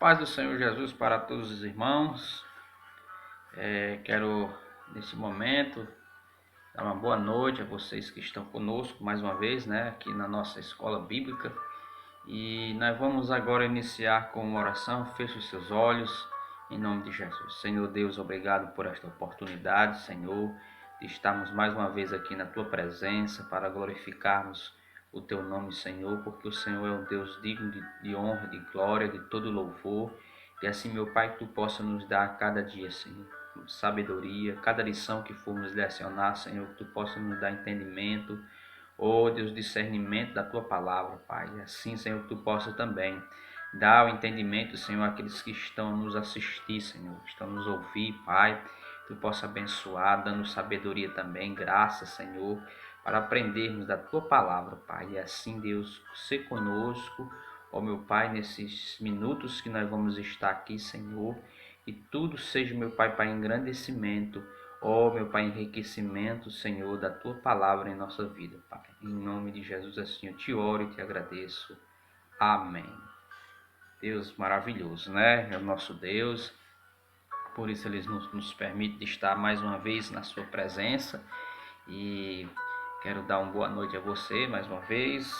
Paz do Senhor Jesus para todos os irmãos. Quero, nesse momento, dar uma boa noite a vocês que estão conosco mais uma vez, aqui na nossa escola bíblica. E nós vamos agora iniciar com uma oração. Feche os seus olhos, em nome de Jesus. Senhor Deus, obrigado por esta oportunidade, Senhor, de estarmos mais uma vez aqui na Tua presença para glorificarmos o Teu nome, Senhor, porque o Senhor é um Deus digno de honra, de glória, de todo louvor. E assim, meu Pai, que Tu possa nos dar a cada dia, Senhor, sabedoria, cada lição que formos lecionar, Senhor, que Tu possa nos dar entendimento, oh Deus, discernimento da Tua palavra, Pai. E assim, Senhor, que Tu possa também dar o entendimento, Senhor, àqueles que estão nos assistir, Senhor, que estão nos ouvir, Pai. Tu possa abençoar, dando sabedoria também, graça, Senhor, para aprendermos da Tua palavra, Pai. E assim, Deus, ser conosco, ó meu Pai, nesses minutos que nós vamos estar aqui, Senhor, e tudo seja, meu Pai, para engrandecimento, ó meu Pai, enriquecimento, Senhor, da Tua palavra em nossa vida, Pai. Em nome de Jesus, assim eu te oro e te agradeço. Amém. Deus maravilhoso, É o nosso Deus. Por isso Ele nos permite estar mais uma vez na Sua presença. E quero dar uma boa noite a você mais uma vez,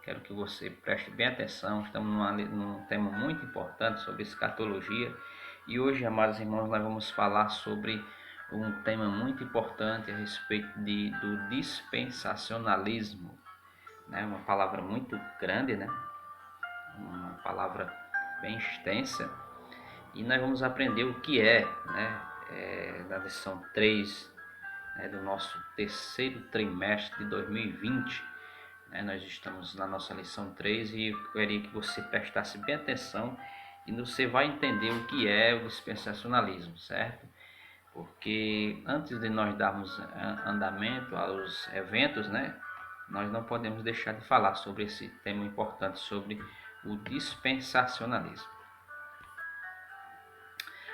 Quero que você preste bem atenção. Estamos num tema muito importante sobre escatologia. E hoje, amados irmãos, nós vamos falar sobre um tema muito importante a respeito do dispensacionalismo. Uma palavra muito grande, Uma palavra bem extensa. E nós vamos aprender o que na lição 3 do nosso terceiro trimestre de 2020. Nós estamos na nossa lição 3 e eu queria que você prestasse bem atenção e você vai entender o que é o dispensacionalismo, certo? Porque antes de nós darmos andamento aos eventos, nós não podemos deixar de falar sobre esse tema importante, sobre o dispensacionalismo.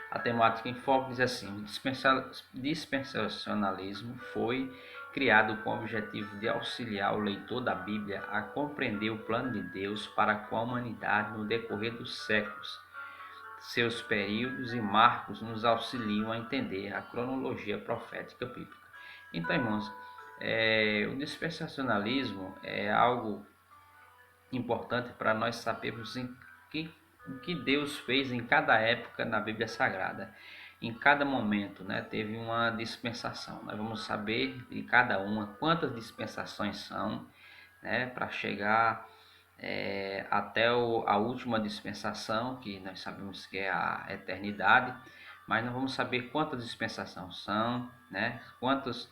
A temática em foco diz assim: o dispensacionalismo foi criado com o objetivo de auxiliar o leitor da Bíblia a compreender o plano de Deus para com a humanidade no decorrer dos séculos. Seus períodos e marcos nos auxiliam a entender a cronologia profética bíblica. Então, irmãos, o dispensacionalismo é algo importante para nós sabermos o que Deus fez em cada época na Bíblia Sagrada. Em cada momento, teve uma dispensação. Nós vamos saber de cada uma quantas dispensações são, para chegar até a última dispensação, que nós sabemos que é a eternidade, mas não vamos saber quantas dispensações são, quantos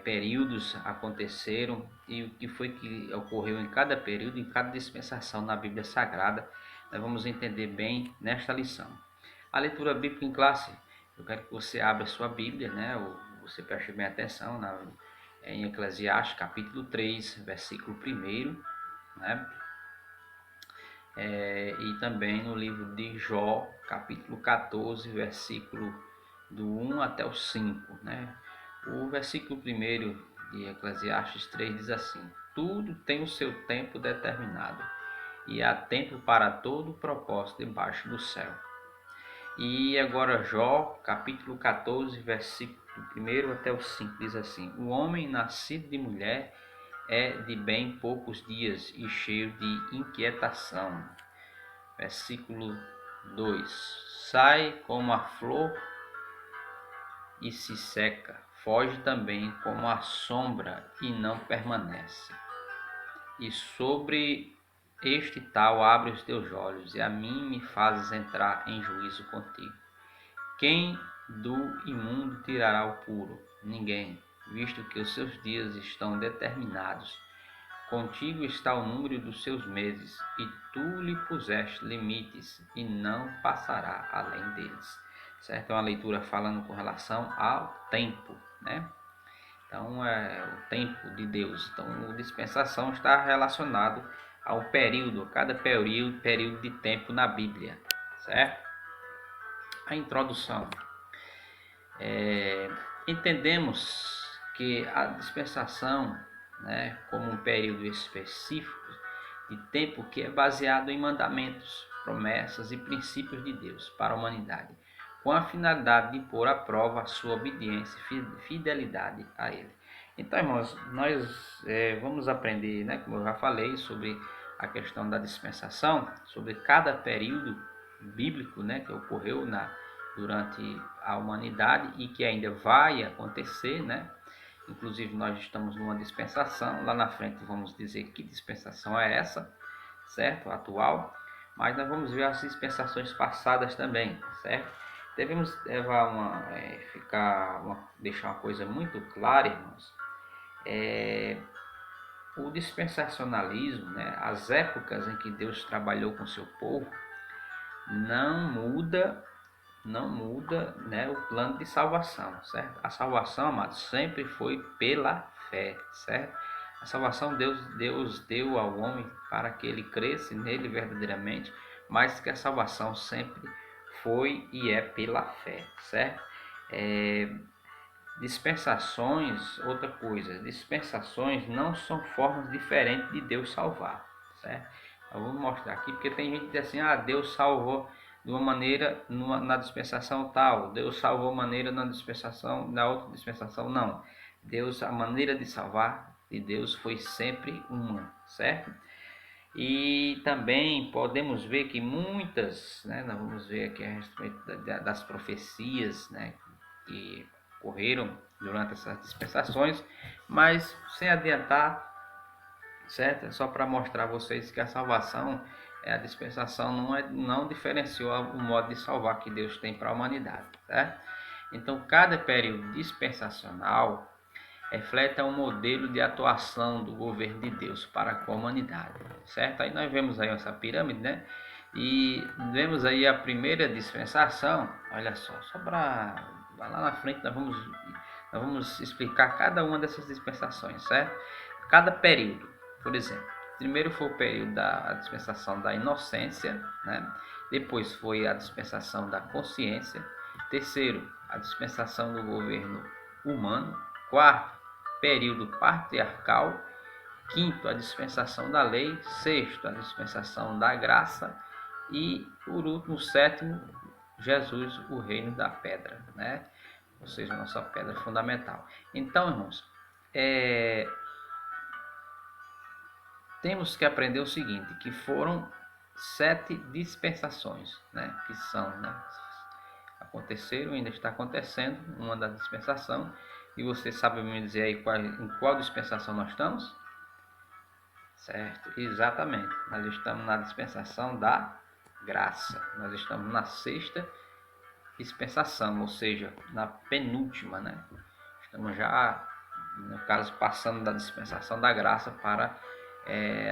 períodos aconteceram e o que foi que ocorreu em cada período, em cada dispensação na Bíblia Sagrada. Nós vamos entender bem nesta lição. A leitura bíblica em classe, eu quero que você abra a sua Bíblia, ou você preste bem atenção em Eclesiastes capítulo 3, versículo 1, e também no livro de Jó, capítulo 14, versículo do 1 até o 5, O versículo 1 de Eclesiastes 3 diz assim: tudo tem o seu tempo determinado, e há tempo para todo propósito debaixo do céu. E agora Jó, capítulo 14, versículo 1 até o 5, diz assim: o homem nascido de mulher é de bem poucos dias e cheio de inquietação. Versículo 2: sai como a flor e se seca, foge também como a sombra e não permanece. E sobre este tal abre os teus olhos, e a mim me fazes entrar em juízo contigo. Quem do imundo tirará o puro? Ninguém, visto que os seus dias estão determinados. Contigo está o número dos seus meses, e tu lhe puseste limites, e não passará além deles. Certo? É uma leitura falando com relação ao tempo, Então, é o tempo de Deus. Então, a dispensação está relacionado ao período, cada período de tempo na Bíblia, certo? A introdução. Entendemos que a dispensação, como um período específico de tempo que é baseado em mandamentos, promessas e princípios de Deus para a humanidade, com a finalidade de pôr à prova a sua obediência e fidelidade a Ele. Então, irmãos, nós vamos aprender, né, como eu já falei, sobre a questão da dispensação, sobre cada período bíblico, né, que ocorreu durante a humanidade e que ainda vai acontecer, né? Inclusive nós estamos numa dispensação, lá na frente vamos dizer que dispensação é essa, certo? Atual, mas nós vamos ver as dispensações passadas também, certo? Devemos deixar uma coisa muito clara, irmãos. O dispensacionalismo, né, as épocas em que Deus trabalhou com seu povo, não muda, né, o plano de salvação, certo? A salvação, amados, sempre foi pela fé, certo? A salvação Deus deu ao homem para que ele cresça nele verdadeiramente, mas que a salvação sempre foi e é pela fé, certo? Dispensações, outra coisa, dispensações não são formas diferentes de Deus salvar, certo? Eu vou mostrar aqui, porque tem gente que diz assim, Deus salvou de uma maneira na dispensação tal, Deus salvou maneira na outra dispensação não. A maneira de salvar de Deus foi sempre uma, certo? E também podemos ver que muitas, né, nós vamos ver aqui a respeito das profecias, né, que ocorreram durante essas dispensações, mas sem adiantar, certo? É só para mostrar a vocês que a salvação, a dispensação não diferenciou o modo de salvar que Deus tem para a humanidade, certo? Então, cada período dispensacional reflete um modelo de atuação do governo de Deus para com a humanidade, certo? Aí nós vemos aí essa pirâmide, né? E vemos aí a primeira dispensação, olha só para lá na frente nós vamos explicar cada uma dessas dispensações, certo? Cada período, por exemplo, primeiro foi o período da dispensação da inocência, né? Depois foi a dispensação da consciência, terceiro, a dispensação do governo humano, quarto, período patriarcal, quinto, a dispensação da lei, sexto, a dispensação da graça e, por último, sétimo, Jesus, o reino da pedra, né? Ou seja, a nossa pedra fundamental. Então, irmãos, temos que aprender o seguinte, que foram 7 dispensações, né? Que são, né? Aconteceram, ainda está acontecendo uma da dispensação. E você sabe me dizer aí em qual dispensação nós estamos? Certo, exatamente. Nós estamos na dispensação da graça. Nós estamos na sexta dispensação, ou seja, na penúltima, né? Estamos já, no caso, passando da dispensação da graça para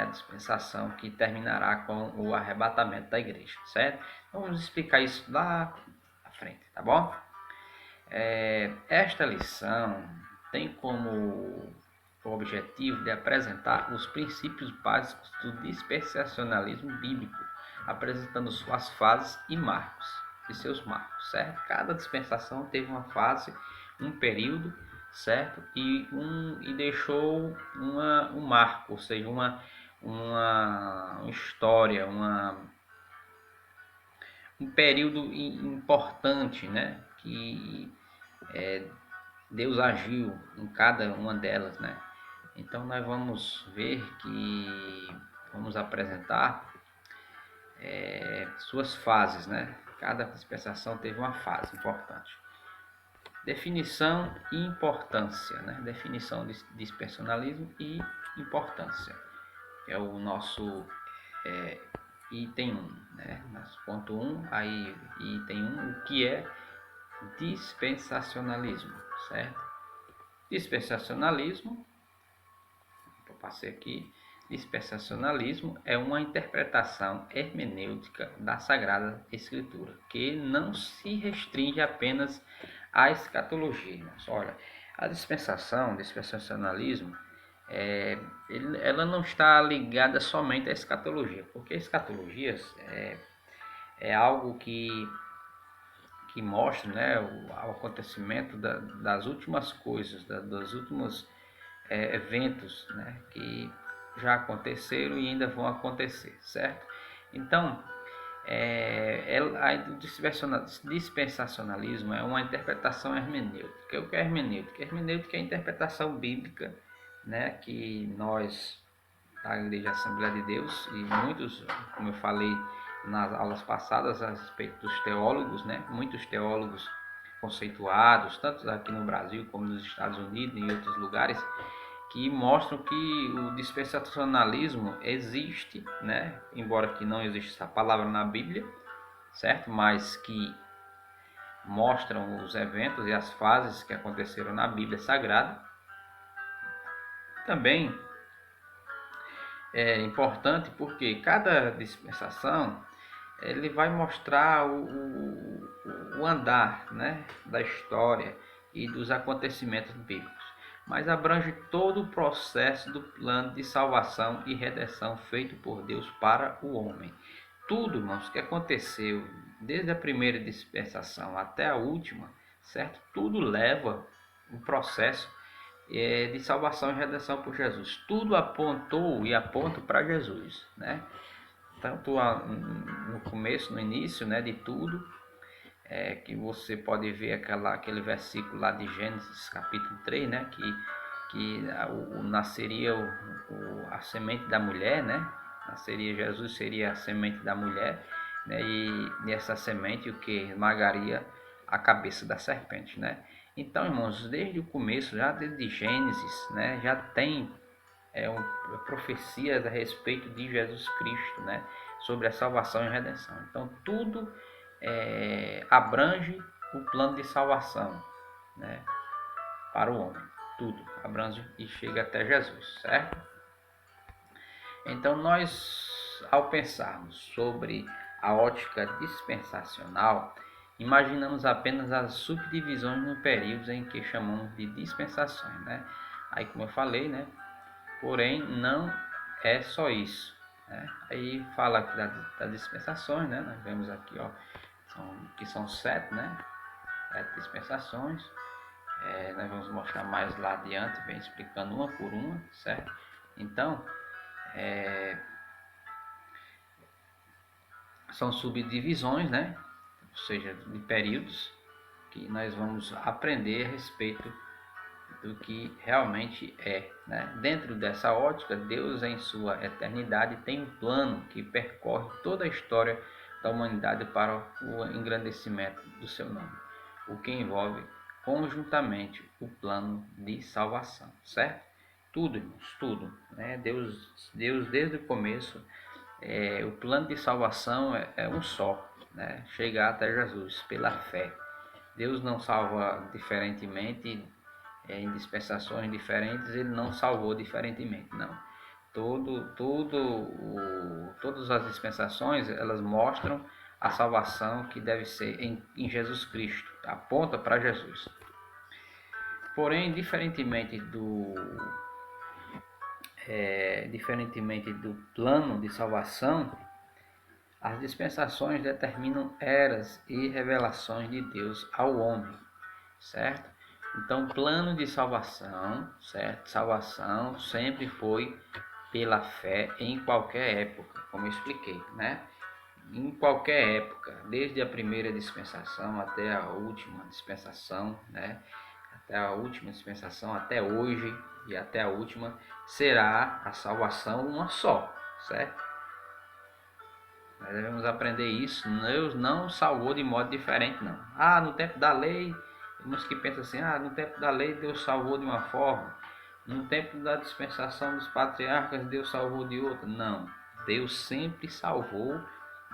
a dispensação que terminará com o arrebatamento da igreja, certo? Então, vamos explicar isso lá à frente, tá bom? Esta lição tem como objetivo de apresentar os princípios básicos do dispensacionalismo bíblico, apresentando suas fases e marcos, e seus marcos, certo? Cada dispensação teve uma fase, um período, certo? E deixou um marco, ou seja, uma história, um período importante, né? Que Deus agiu em cada uma delas, né? Então nós vamos ver vamos apresentar suas fases, né? Cada dispensação teve uma fase importante. Definição e importância, né? Definição de dispensacionalismo e importância. É o nosso item 1, né? Nosso ponto 1, aí item 1, o que é dispensacionalismo, certo? Dispensacionalismo, eu passei aqui, dispensacionalismo é uma interpretação hermenêutica da Sagrada Escritura, que não se restringe apenas à escatologia. Olha, a dispensacionalismo, ela não está ligada somente à escatologia, porque a escatologia é algo que mostra, né, o acontecimento das últimas coisas, dos últimos eventos, né, que já aconteceram e ainda vão acontecer, certo? Então, O dispensacionalismo é uma interpretação hermenêutica. O que é hermenêutica? Hermenêutica é a interpretação bíblica, né, que nós, da Igreja Assembleia de Deus, e muitos, como eu falei nas aulas passadas a respeito dos teólogos, né, muitos teólogos conceituados, tanto aqui no Brasil como nos Estados Unidos e em outros lugares, que mostram que o dispensacionalismo existe, né, embora que não exista essa palavra na Bíblia, certo? Mas que mostram os eventos e as fases que aconteceram na Bíblia Sagrada. Também é importante porque cada dispensação ele vai mostrar o andar, né, da história e dos acontecimentos bíblicos, mas abrange todo o processo do plano de salvação e redenção feito por Deus para o homem. Tudo, irmãos, que aconteceu desde a primeira dispensação até a última, certo? Tudo leva um processo de salvação e redenção por Jesus. Tudo apontou e aponta para Jesus, né? Tanto no começo, no início, né, de tudo, que você pode ver aquele versículo lá de Gênesis capítulo 3, né, que nasceria a semente da mulher, né? Nasceria Jesus, seria a semente da mulher, né? E essa semente o que esmagaria a cabeça da serpente, né? Então, irmãos, desde o começo, já desde Gênesis, né, já tem profecias a respeito de Jesus Cristo, né, sobre a salvação e redenção. Então, tudo abrange o plano de salvação, né, para o homem. Tudo abrange e chega até Jesus, certo? Então, nós, ao pensarmos sobre a ótica dispensacional, imaginamos apenas as subdivisões no período em que chamamos de dispensações, né? Aí, como eu falei, né? Porém, não é só isso, né? Aí fala aqui das dispensações, né? Nós vemos aqui, ó, que são 7, né? 7 dispensações. Nós vamos mostrar mais lá adiante, bem explicando uma por uma, certo? Então, são subdivisões, né? Ou seja, de períodos que nós vamos aprender a respeito do que realmente é, né? Dentro dessa ótica, Deus em sua eternidade tem um plano que percorre toda a história da humanidade para o engrandecimento do seu nome, o que envolve conjuntamente o plano de salvação, certo? Tudo, irmãos, tudo, né? Deus desde o começo, o plano de salvação é um só, né? Chegar até Jesus pela fé. Deus não salva diferentemente, em dispensações diferentes, ele não salvou diferentemente, não. Todas as dispensações, elas mostram a salvação que deve ser em Jesus Cristo, aponta para Jesus. Porém, diferentemente do plano de salvação, as dispensações determinam eras e revelações de Deus ao homem, certo? Então, plano de salvação, certo? Salvação sempre foi pela fé em qualquer época, como eu expliquei, né? Em qualquer época, desde a primeira dispensação até a última dispensação, né? Até a última dispensação, até hoje e até a última, será a salvação uma só, certo? Nós devemos aprender isso. Deus não salvou de modo diferente, não. No tempo da lei, uns que pensam assim, no tempo da lei Deus salvou de uma forma, no tempo da dispensação dos patriarcas Deus salvou de outra. Não, Deus sempre salvou,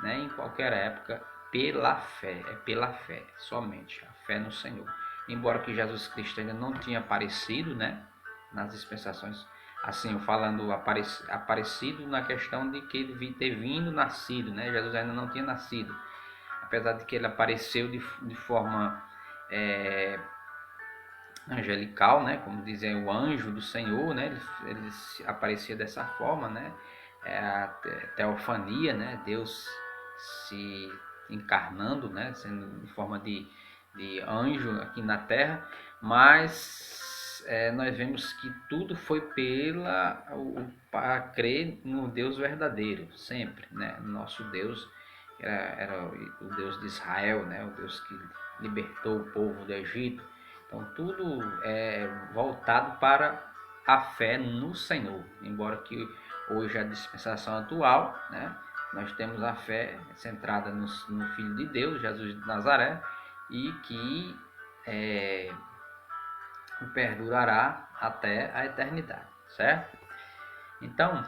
né, em qualquer época, pela fé, pela fé, somente, a fé no Senhor. Embora que Jesus Cristo ainda não tinha aparecido, né, nas dispensações, assim, falando aparecido na questão de que ele ter vindo, nascido, né, Jesus ainda não tinha nascido, apesar de que ele apareceu de forma angelical, né, como dizem, o anjo do Senhor, né, ele aparecia dessa forma, né, a teofania, né, Deus se encarnando, né, sendo em forma de anjo aqui na terra, mas nós vemos que tudo foi para crer no Deus verdadeiro, sempre, né, nosso Deus era o Deus de Israel, né? O Deus que libertou o povo do Egito. Então tudo é voltado para a fé no Senhor, embora que hoje a dispensação atual, né? Nós temos a fé centrada no Filho de Deus, Jesus de Nazaré, e que perdurará até a eternidade, certo? Então,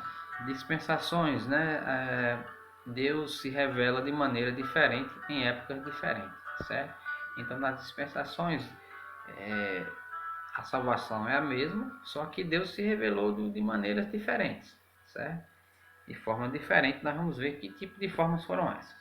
dispensações, né? Deus se revela de maneira diferente em épocas diferentes, certo? Então, nas dispensações, a salvação é a mesma, só que Deus se revelou de maneiras diferentes, certo? De forma diferente, nós vamos ver que tipo de formas foram essas.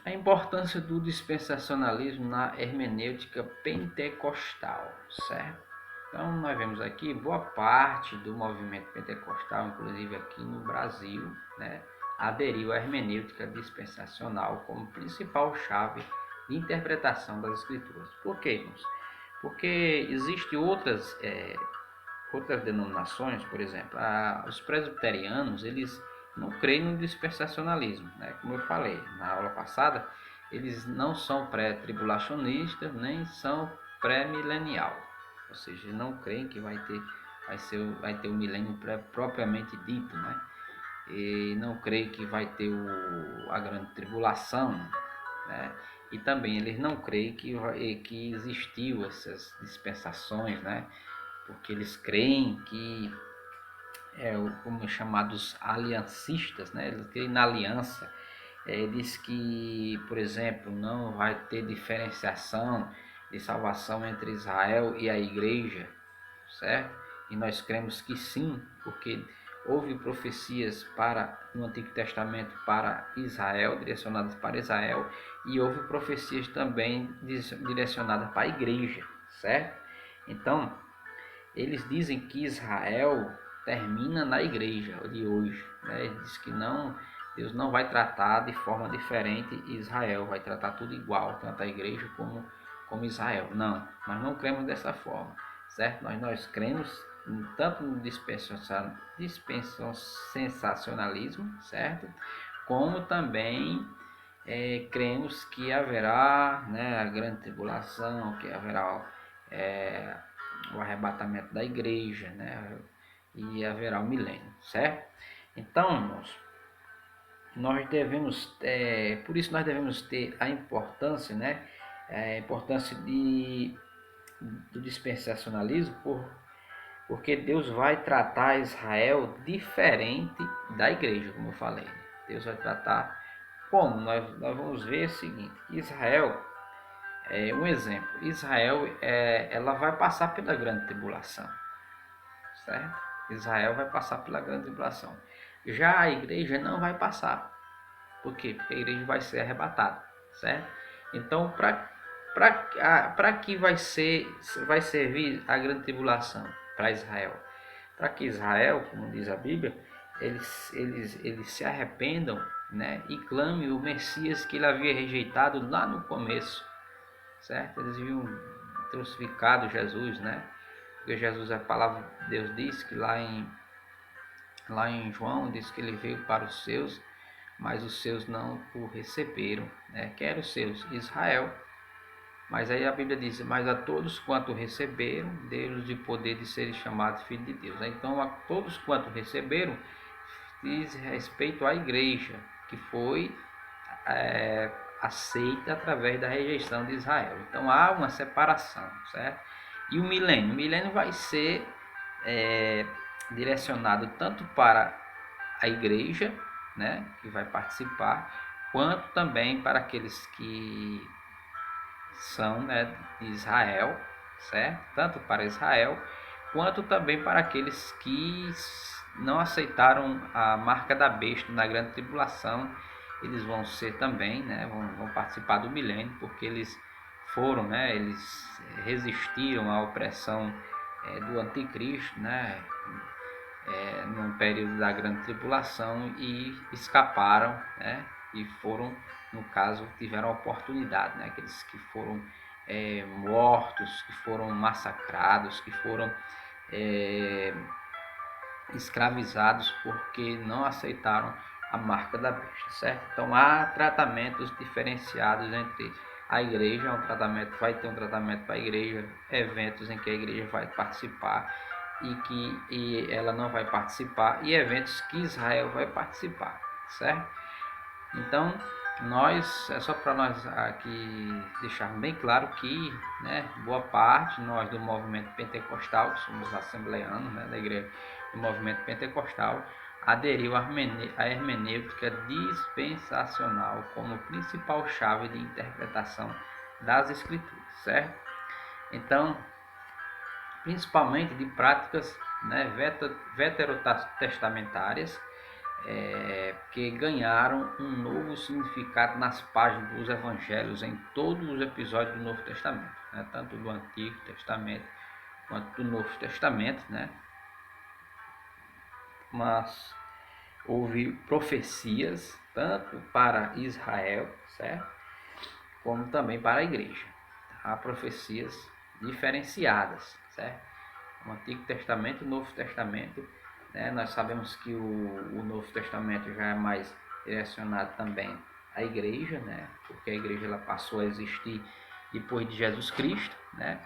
A importância do dispensacionalismo na hermenêutica pentecostal, certo? Então, nós vemos aqui boa parte do movimento pentecostal, inclusive aqui no Brasil, né, aderiu à hermenêutica dispensacional como principal chave de interpretação das Escrituras. Por quê, irmãos? Porque existem outras denominações, por exemplo, os presbiterianos, eles não creem no dispensacionalismo, né? Como eu falei na aula passada, eles não são pré-tribulacionistas, nem são pré-milenial, ou seja, não creem que vai ter o milênio propriamente dito, né? E não creem que vai ter a grande tribulação, né? E também eles não creem que existiu essas dispensações, né? Porque eles creem que como chamados aliancistas, né? Eles creem na aliança. Diz que, por exemplo, não vai ter diferenciação de salvação entre Israel e a igreja, certo? E nós cremos que sim, porque houve profecias no Antigo Testamento para Israel, direcionadas para Israel, e houve profecias também direcionadas para a igreja, certo? Então, eles dizem que Israel termina na igreja de hoje, né? Ele diz que Deus não vai tratar de forma diferente Israel, vai tratar tudo igual, tanto a igreja como Israel. Não, nós não cremos dessa forma, certo? Nós cremos tanto no dispensacionalismo, certo? Como também cremos que haverá, né, a grande tribulação, que haverá o arrebatamento da igreja, né, e haverá o milênio, certo? Então, irmãos, por isso nós devemos ter a importância, né, a importância do dispensacionalismo, porque Deus vai tratar Israel diferente da igreja, como eu falei. Deus vai tratar como? Nós vamos ver o seguinte: Israel, um exemplo, Israel ela vai passar pela grande tribulação, certo? Israel vai passar pela grande tribulação. Já a igreja não vai passar. Por quê? Porque a igreja vai ser arrebatada, certo? Então, para que vai servir a grande tribulação para Israel? Para que Israel, como diz a Bíblia, eles se arrependam, né, e clame o Messias que ele havia rejeitado lá no começo, certo? Eles viam crucificado Jesus, né? Porque Jesus, a palavra de Deus diz que lá em João diz que ele veio para os seus, mas os seus não o receberam, né? Quer os seus, Israel. Mas aí a Bíblia diz: mas a todos quanto receberam, deu-lhes de poder de serem chamados filhos de Deus. Então, a todos quanto receberam, diz respeito à igreja, que foi aceita através da rejeição de Israel. Então, há uma separação, certo? E o milênio vai ser direcionado tanto para a igreja, né, que vai participar, quanto também para aqueles que são, né, de Israel, certo? Tanto para Israel, quanto também para aqueles que não aceitaram a marca da besta na grande tribulação. Eles vão ser também, né, vão participar do milênio, porque eles foram, né, eles resistiram à opressão do anticristo, né, num período da grande tribulação e escaparam, né, e foram, no caso, tiveram a oportunidade, né, aqueles que foram mortos, que foram massacrados, que foram escravizados porque não aceitaram a marca da besta, certo? Então há tratamentos diferenciados entre a igreja, vai ter um tratamento para a igreja, eventos em que a igreja vai participar e ela não vai participar, e eventos que Israel vai participar, certo? Então, é só para nós aqui deixar bem claro que, né, boa parte, nós do movimento pentecostal, que somos assembleanos, né, da igreja do movimento pentecostal, aderiu à hermenêutica dispensacional como principal chave de interpretação das escrituras, certo? Então, principalmente de práticas, né, veterotestamentárias, que ganharam um novo significado nas páginas dos evangelhos em todos os episódios do Novo Testamento, né? Tanto do Antigo Testamento quanto do Novo Testamento, né? Mas houve profecias tanto para Israel, certo? Como também para a igreja. Há profecias diferenciadas, certo? O Antigo Testamento e o Novo Testamento, né? Nós sabemos que o Novo Testamento já é mais direcionado também à igreja, né? Porque a igreja ela passou a existir depois de Jesus Cristo, né?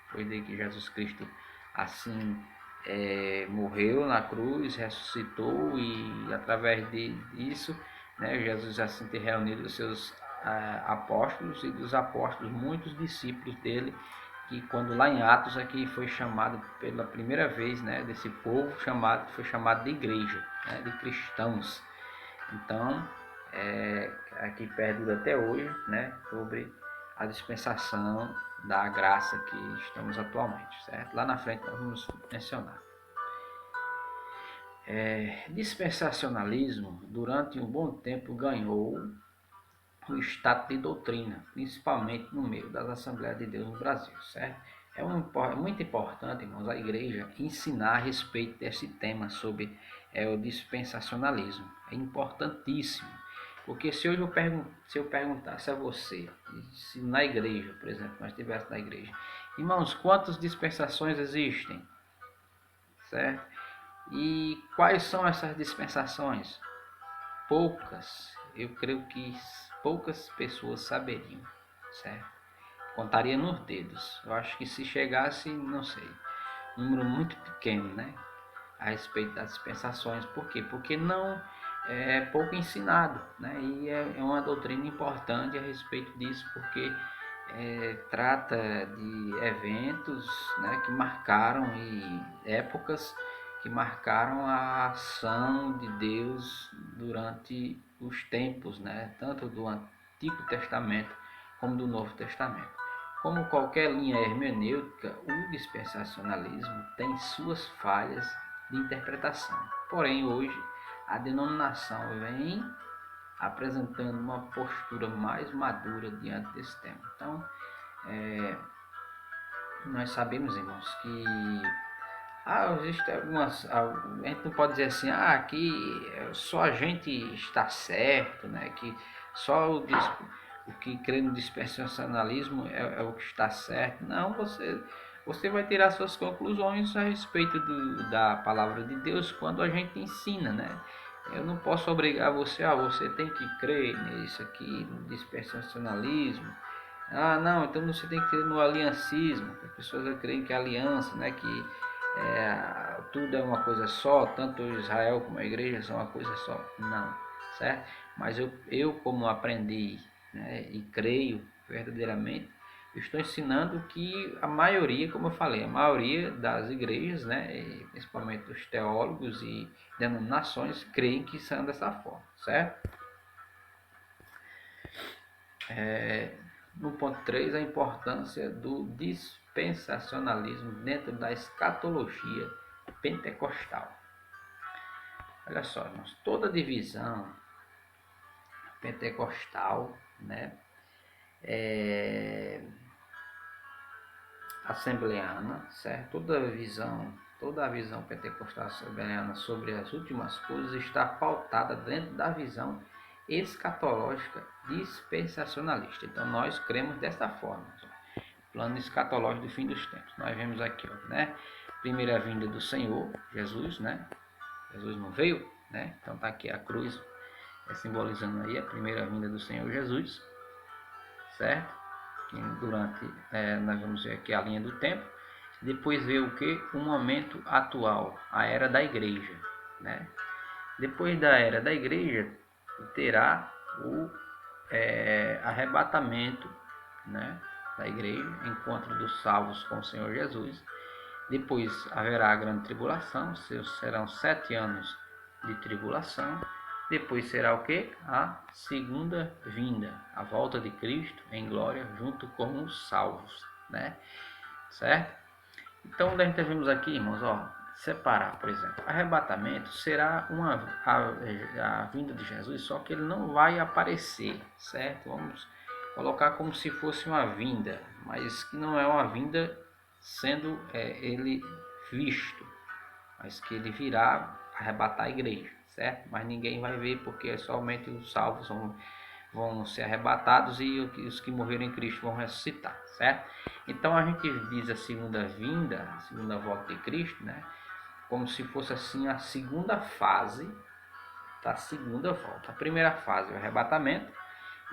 Depois de que Jesus Cristo assim morreu na cruz, ressuscitou, e através disso, né, Jesus assim ter reunido os seus apóstolos, e dos apóstolos muitos discípulos dele, que quando lá em Atos aqui foi chamado pela primeira vez, né, desse povo foi chamado de igreja, né, de cristãos. Então aqui perdura até hoje, né, sobre a dispensação da graça que estamos atualmente, certo? Lá na frente nós vamos mencionar. Dispensacionalismo durante um bom tempo ganhou o status de doutrina, principalmente no meio das Assembleias de Deus no Brasil, certo? É muito importante, irmãos, a igreja ensinar a respeito desse tema sobre o dispensacionalismo. É importantíssimo, porque se eu perguntasse a você, se na igreja, por exemplo, nós estivéssemos na igreja, irmãos, quantas dispensações existem, certo? E quais são essas dispensações? Poucas, eu creio que poucas pessoas saberiam, certo? Contaria nos dedos. Eu acho que se chegasse, não sei, um número muito pequeno, né, a respeito das dispensações. Por quê? Porque não é pouco ensinado, né? E é uma doutrina importante a respeito disso, porque trata de eventos, né, que marcaram e épocas que marcaram a ação de Deus durante os tempos, né, tanto do Antigo Testamento como do Novo Testamento. Como qualquer linha hermenêutica, o dispensacionalismo tem suas falhas de interpretação. Porém, hoje, a denominação vem apresentando uma postura mais madura diante desse tema. Então, nós sabemos, irmãos, que existem a gente não pode dizer assim, aqui só a gente está certo, né? Que só o que crê no dispensacionalismo é o que está certo. Não, você vai tirar suas conclusões a respeito da palavra de Deus quando a gente ensina, né? Eu não posso obrigar você, você tem que crer nisso aqui, no dispensacionalismo. Não, então você tem que crer no aliancismo. As pessoas creem que a aliança, né, que tudo é uma coisa só, tanto Israel como a igreja são uma coisa só. Não, certo? Mas eu como aprendi, né, e creio verdadeiramente, estou ensinando que a maioria, como eu falei, a maioria das igrejas, né, principalmente os teólogos e denominações, creem que são dessa forma, certo? No ponto 3, a importância do dispensacionalismo dentro da escatologia pentecostal. Olha só, irmãos, toda divisão pentecostal, né, assembleana, certo? Toda a visão pentecostal assembleana sobre as últimas coisas está pautada dentro da visão escatológica dispensacionalista. Então nós cremos dessa forma, plano escatológico do fim dos tempos. Nós vemos aqui, né, primeira vinda do Senhor Jesus, né? Jesus não veio, né? Então tá aqui a cruz, simbolizando aí a primeira vinda do Senhor Jesus, certo? Que durante, nós vamos ver aqui a linha do tempo. Depois veio o que? O momento atual, a era da igreja, né? Depois da era da igreja, terá o arrebatamento, né, da igreja, encontro dos salvos com o Senhor Jesus. Depois haverá a grande tribulação, serão 7 anos de tribulação. Depois será o que? A segunda vinda, a volta de Cristo em glória junto com os salvos, né? Certo? Então, nós devemos aqui, irmãos, separar, por exemplo, arrebatamento será a vinda de Jesus, só que ele não vai aparecer, certo? Vamos colocar como se fosse uma vinda, mas que não é uma vinda sendo ele visto, mas que ele virá arrebatar a igreja, certo? Mas ninguém vai ver porque somente os salvos vão ser arrebatados e os que morreram em Cristo vão ressuscitar, certo? Então a gente diz a segunda vinda, a segunda volta de Cristo, né? Como se fosse assim a segunda fase da segunda volta. A primeira fase é o arrebatamento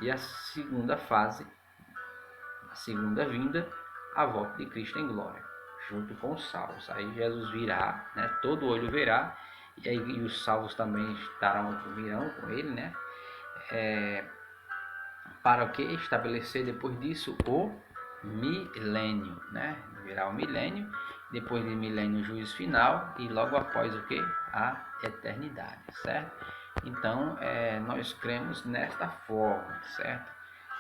e a segunda fase, a segunda vinda, a volta de Cristo em glória, junto com os salvos. Aí Jesus virá, né? Todo olho verá e aí os salvos também virão com ele, né? Para o que? Estabelecer depois disso o milênio, né? Virá o milênio, depois do milênio o juízo final e logo após o que? A eternidade, certo? Então, nós cremos nesta forma, certo?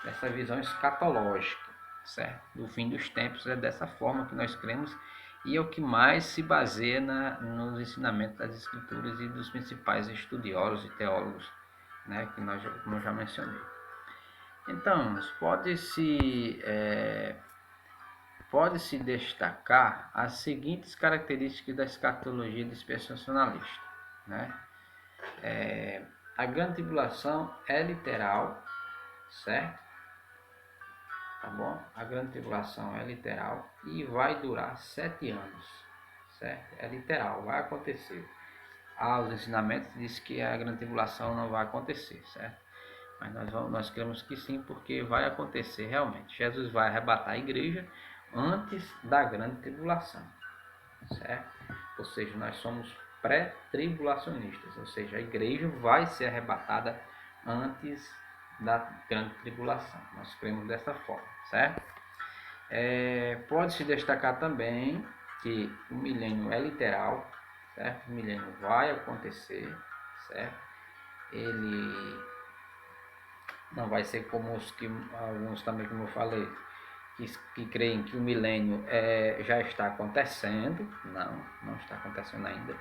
Dessa visão escatológica, certo? Do fim dos tempos é dessa forma que nós cremos e é o que mais se baseia nos ensinamentos das Escrituras e dos principais estudiosos e teólogos, né? Que como eu já mencionei. Então, pode-se destacar as seguintes características da escatologia dispensacionalista, né? A grande tribulação é literal, certo? Tá bom? A grande tribulação é literal e vai durar 7 anos, certo? É literal, vai acontecer. Os ensinamentos dizem que a grande tribulação não vai acontecer, certo? Mas nós cremos que sim, porque vai acontecer realmente. Jesus vai arrebatar a igreja antes da grande tribulação, certo? Ou seja, nós somos pré-tribulacionistas, ou seja, a igreja vai ser arrebatada antes da grande tribulação. Nós cremos dessa forma, certo? Pode-se destacar também que o milênio é literal, certo? O milênio vai acontecer, certo? Ele não vai ser como alguns também, como eu falei, que creem que o milênio já está acontecendo. Não está acontecendo ainda.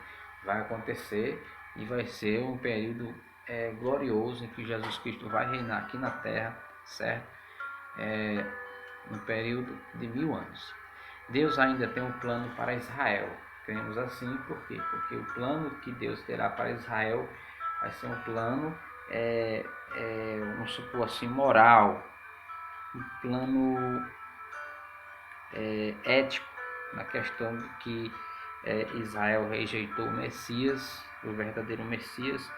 Vai acontecer e vai ser um período glorioso em que Jesus Cristo vai reinar aqui na terra, certo? Um período de 1000 anos. Deus ainda tem um plano para Israel. Cremos assim, por quê? Porque o plano que Deus terá para Israel vai ser um plano, vamos supor assim, moral, um plano ético, na questão de que Israel rejeitou o Messias, o verdadeiro Messias,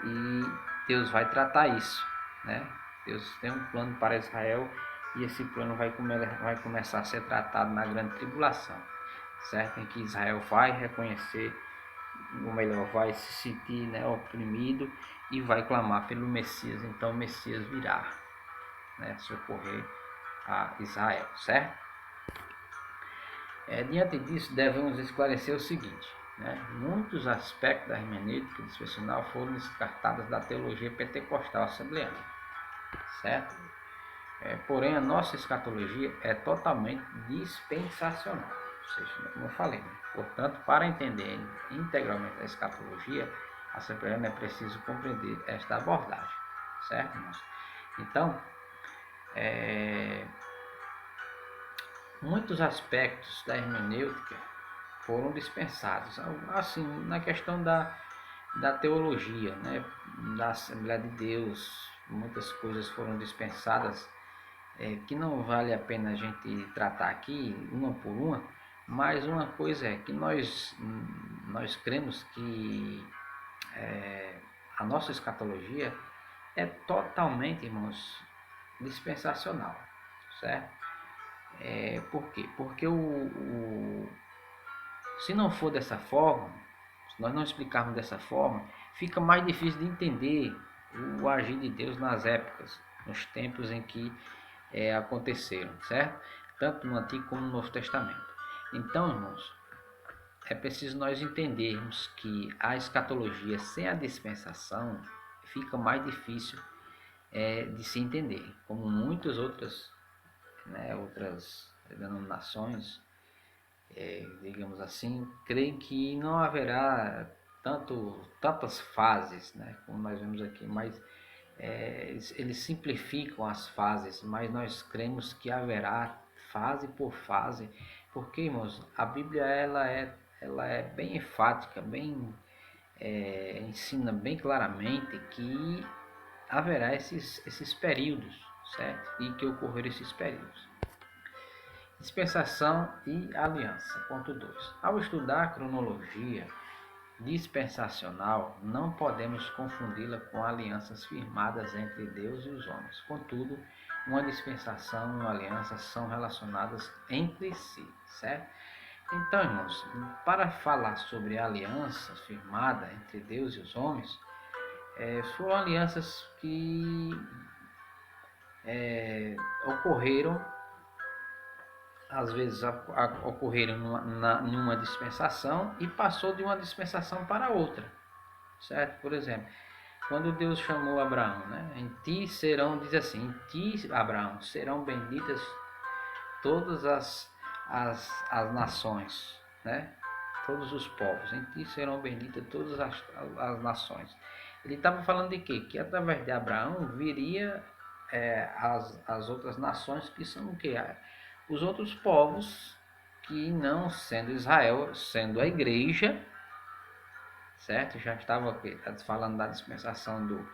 e Deus vai tratar isso, né? Deus tem um plano para Israel e esse plano vai começar a ser tratado na grande tribulação, certo? Em que Israel vai reconhecer, ou melhor, vai se sentir, né, oprimido e vai clamar pelo Messias. Então o Messias virá, né, socorrer a Israel, certo? Diante disso, devemos esclarecer o seguinte, né? Muitos aspectos da hermenêutica dispensacional foram descartados da teologia pentecostal assembleana, certo? Porém, a nossa escatologia é totalmente dispensacional, ou seja, como eu falei, né? Portanto, para entender integralmente a escatologia assembleana é preciso compreender esta abordagem, certo, irmãos? Então, muitos aspectos da hermenêutica foram dispensados, assim, na questão da teologia, né, da Assembleia de Deus, muitas coisas foram dispensadas, que não vale a pena a gente tratar aqui uma por uma, mas uma coisa é que nós cremos que a nossa escatologia é totalmente, irmãos, dispensacional, certo? Por quê? Porque se não for dessa forma, se nós não explicarmos dessa forma, fica mais difícil de entender o agir de Deus nas épocas, nos tempos em que aconteceram, certo? Tanto no Antigo como no Novo Testamento. Então, irmãos, é preciso nós entendermos que a escatologia sem a dispensação fica mais difícil de se entender, como muitas outras, outras denominações, digamos assim, creem que não haverá tantas fases, né, como nós vemos aqui, mas eles simplificam as fases, mas nós cremos que haverá fase por fase, porque, irmãos, a Bíblia ela é bem enfática, ensina bem claramente que haverá esses períodos, certo? E que ocorreram esses períodos. Dispensação e aliança. Ponto 2. Ao estudar a cronologia dispensacional, não podemos confundi-la com alianças firmadas entre Deus e os homens. Contudo, uma dispensação e uma aliança são relacionadas entre si, certo? Então, irmãos, para falar sobre a aliança firmada entre Deus e os homens, foram alianças que ocorreram, às vezes ocorreram numa dispensação e passou de uma dispensação para outra, certo? Por exemplo, quando Deus chamou Abraão, né? Em ti serão, diz assim, em ti, Abraão, serão benditas todas as nações, né? Todos os povos, em ti serão benditas todas as nações. Ele estava falando de quê? Que através de Abraão viria as outras nações, que são o quê? Os outros povos que não sendo Israel, sendo a igreja, certo? Já estava falando da dispensação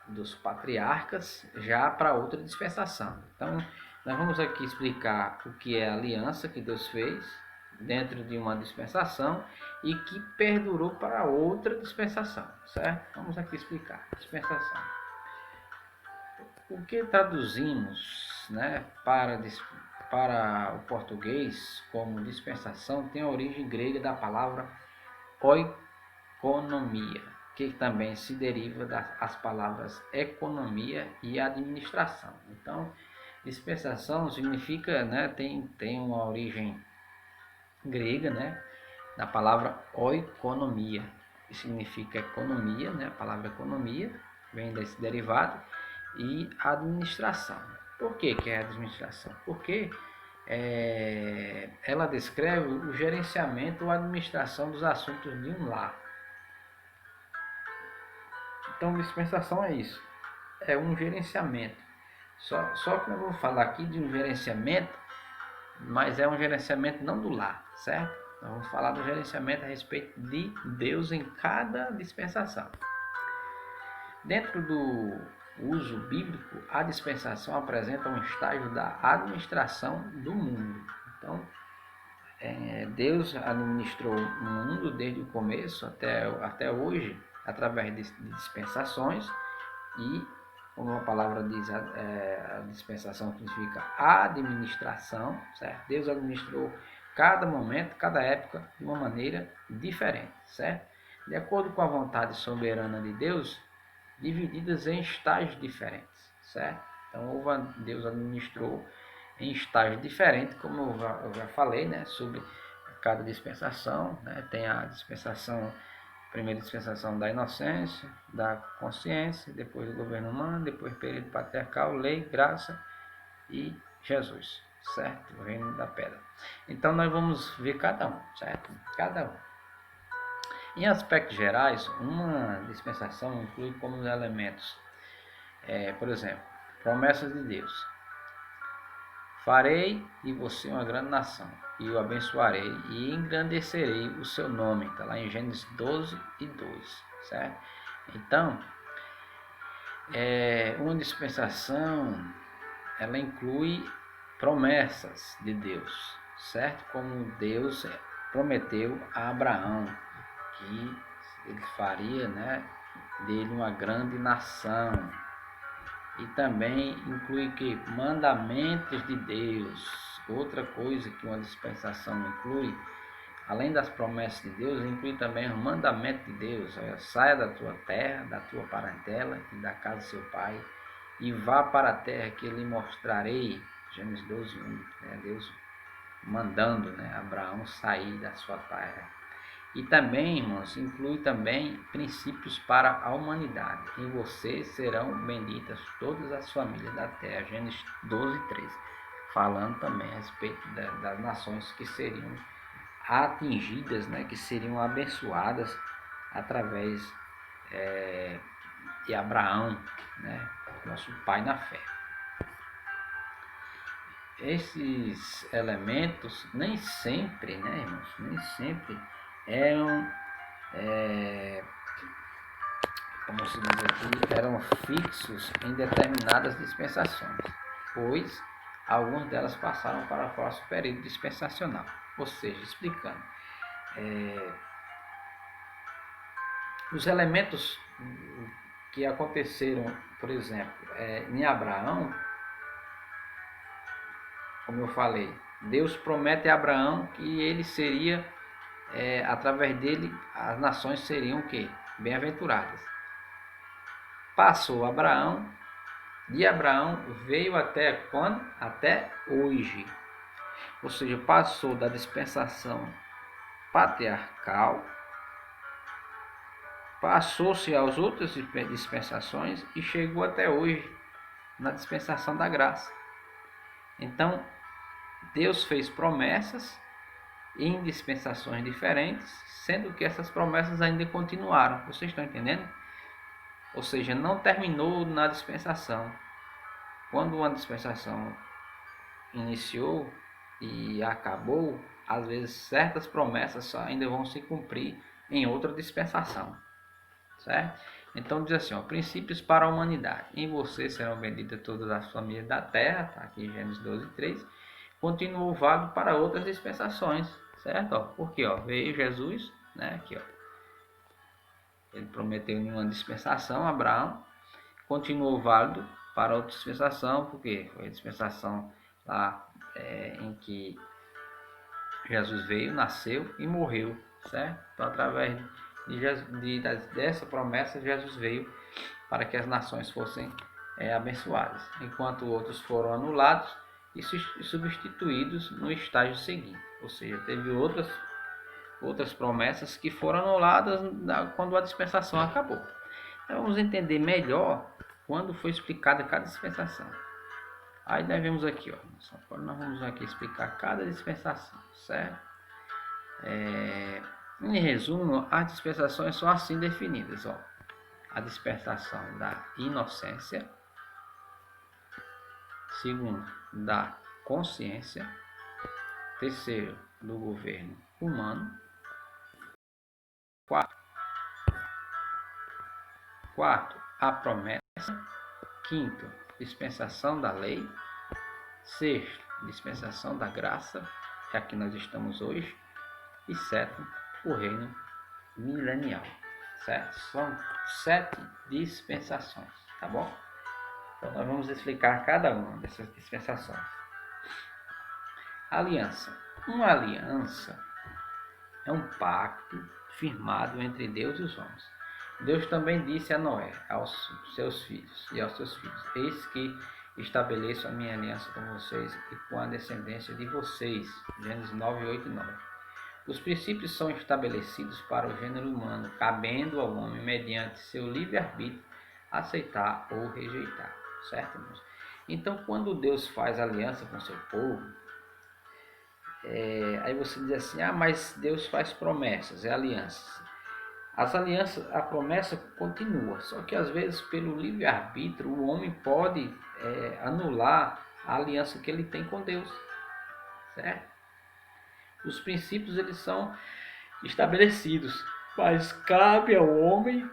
dos patriarcas, já para outra dispensação. Então, nós vamos aqui explicar o que é a aliança que Deus fez dentro de uma dispensação e que perdurou para outra dispensação, certo? Vamos aqui explicar. Dispensação. O que traduzimos, né, para o português como dispensação tem a origem grega da palavra oikonomia, que também se deriva das palavras economia e administração. Então, dispensação significa, né, tem uma origem grega, né, da palavra oikonomia, que significa economia, né, a palavra economia vem desse derivado, e administração. Por que é administração? Porque ela descreve o gerenciamento ou administração dos assuntos de um lar. Então, dispensação é isso, é um gerenciamento. Só que eu vou falar aqui de um gerenciamento, mas é um gerenciamento não do lar, certo? Nós vamos falar do gerenciamento a respeito de Deus em cada dispensação. Dentro do uso bíblico, a dispensação apresenta um estágio da administração do mundo. Então, Deus administrou o mundo desde o começo até hoje, através de dispensações, e, como a palavra diz, a dispensação significa administração, certo? Deus administrou cada momento, cada época, de uma maneira diferente, certo? De acordo com a vontade soberana de Deus, divididas em estágios diferentes, certo? Então, Deus administrou em estágios diferentes, como eu já falei, né, sobre cada dispensação, né? Tem a dispensação, primeira dispensação da inocência, da consciência, depois do governo humano, depois período patriarcal, lei, graça e Jesus, certo? O reino da pedra. Então, nós vamos ver cada um, certo? Cada um. Em aspectos gerais, uma dispensação inclui como elementos, por exemplo, promessas de Deus. Farei de você uma grande nação, e o abençoarei, e engrandecerei o seu nome. Está lá em Gênesis 12:2, certo? Então, uma dispensação, ela inclui promessas de Deus, certo? Como Deus prometeu a Abraão, que ele faria, né, dele uma grande nação. E também inclui que mandamentos de Deus. Outra coisa que uma dispensação inclui, além das promessas de Deus, inclui também os mandamentos de Deus. Olha, saia da tua terra, da tua parentela e da casa de seu pai, e vá para a terra que eu lhe mostrarei. Gênesis 12:1, né? Deus mandando, né, Abraão sair da sua terra. E também, irmãos, inclui também princípios para a humanidade. Em você serão benditas todas as famílias da terra. Gênesis 12:3. Falando também a respeito das nações que seriam atingidas, né, que seriam abençoadas através de Abraão, né, nosso pai na fé. Esses elementos nem sempre, né, irmãos, nem sempre eram, como se diz aqui, eram fixos em determinadas dispensações, pois algumas delas passaram para o próximo período dispensacional. Ou seja, explicando, os elementos que aconteceram, por exemplo, em Abraão, como eu falei, Deus promete a Abraão que ele seria, através dele, as nações seriam o quê? Bem-aventuradas. Passou Abraão, de Abraão veio até quando? Até hoje. Ou seja, passou da dispensação patriarcal, passou-se às outras dispensações e chegou até hoje, na dispensação da graça. Então, Deus fez promessas em dispensações diferentes, sendo que essas promessas ainda continuaram. Vocês estão entendendo? Ou seja, não terminou na dispensação. Quando uma dispensação iniciou e acabou, às vezes certas promessas ainda vão se cumprir em outra dispensação. Certo? Então diz assim, ó, princípios para a humanidade. Em você serão benditas todas as famílias da terra, tá aqui em Gênesis 12:3. Continuou válido para outras dispensações, certo? Ó, porque ó, veio Jesus, né? Aqui, ó. Ele prometeu em uma dispensação, Abraão, continuou válido para outra dispensação, porque foi a dispensação lá em que Jesus veio, nasceu e morreu, certo? Então, através dessa promessa, Jesus veio para que as nações fossem abençoadas, enquanto outros foram anulados e substituídos no estágio seguinte. Ou seja, teve outras promessas que foram anuladas quando a dispensação acabou. Então, vamos entender melhor quando foi explicada cada dispensação. Aí nós vemos aqui, ó, agora nós vamos aqui explicar cada dispensação, certo? Em resumo, as dispensações são assim definidas, ó. A dispensação da inocência, segundo, da consciência, terceiro, do governo humano, quarto, a promessa, quinto, dispensação da lei, sexto, dispensação da graça, que aqui nós estamos hoje, e sétimo, o reino milenial, certo? São 7 dispensações, tá bom? Então nós vamos explicar cada uma dessas dispensações. Aliança. Uma aliança é um pacto firmado entre Deus e os homens. Deus também disse a Noé, aos seus filhos e aos seus filhos: eis que estabeleço a minha aliança com vocês e com a descendência de vocês. Gênesis 9, 8 e 9. Os princípios são estabelecidos para o gênero humano, cabendo ao homem, mediante seu livre-arbítrio, aceitar ou rejeitar. Certo, irmãos? Então, quando Deus faz aliança com seu povo, aí você diz assim, mas Deus faz promessas, alianças. As alianças, a promessa continua, só que às vezes pelo livre-arbítrio o homem pode anular a aliança que ele tem com Deus, certo? Os princípios eles são estabelecidos, mas cabe ao homem,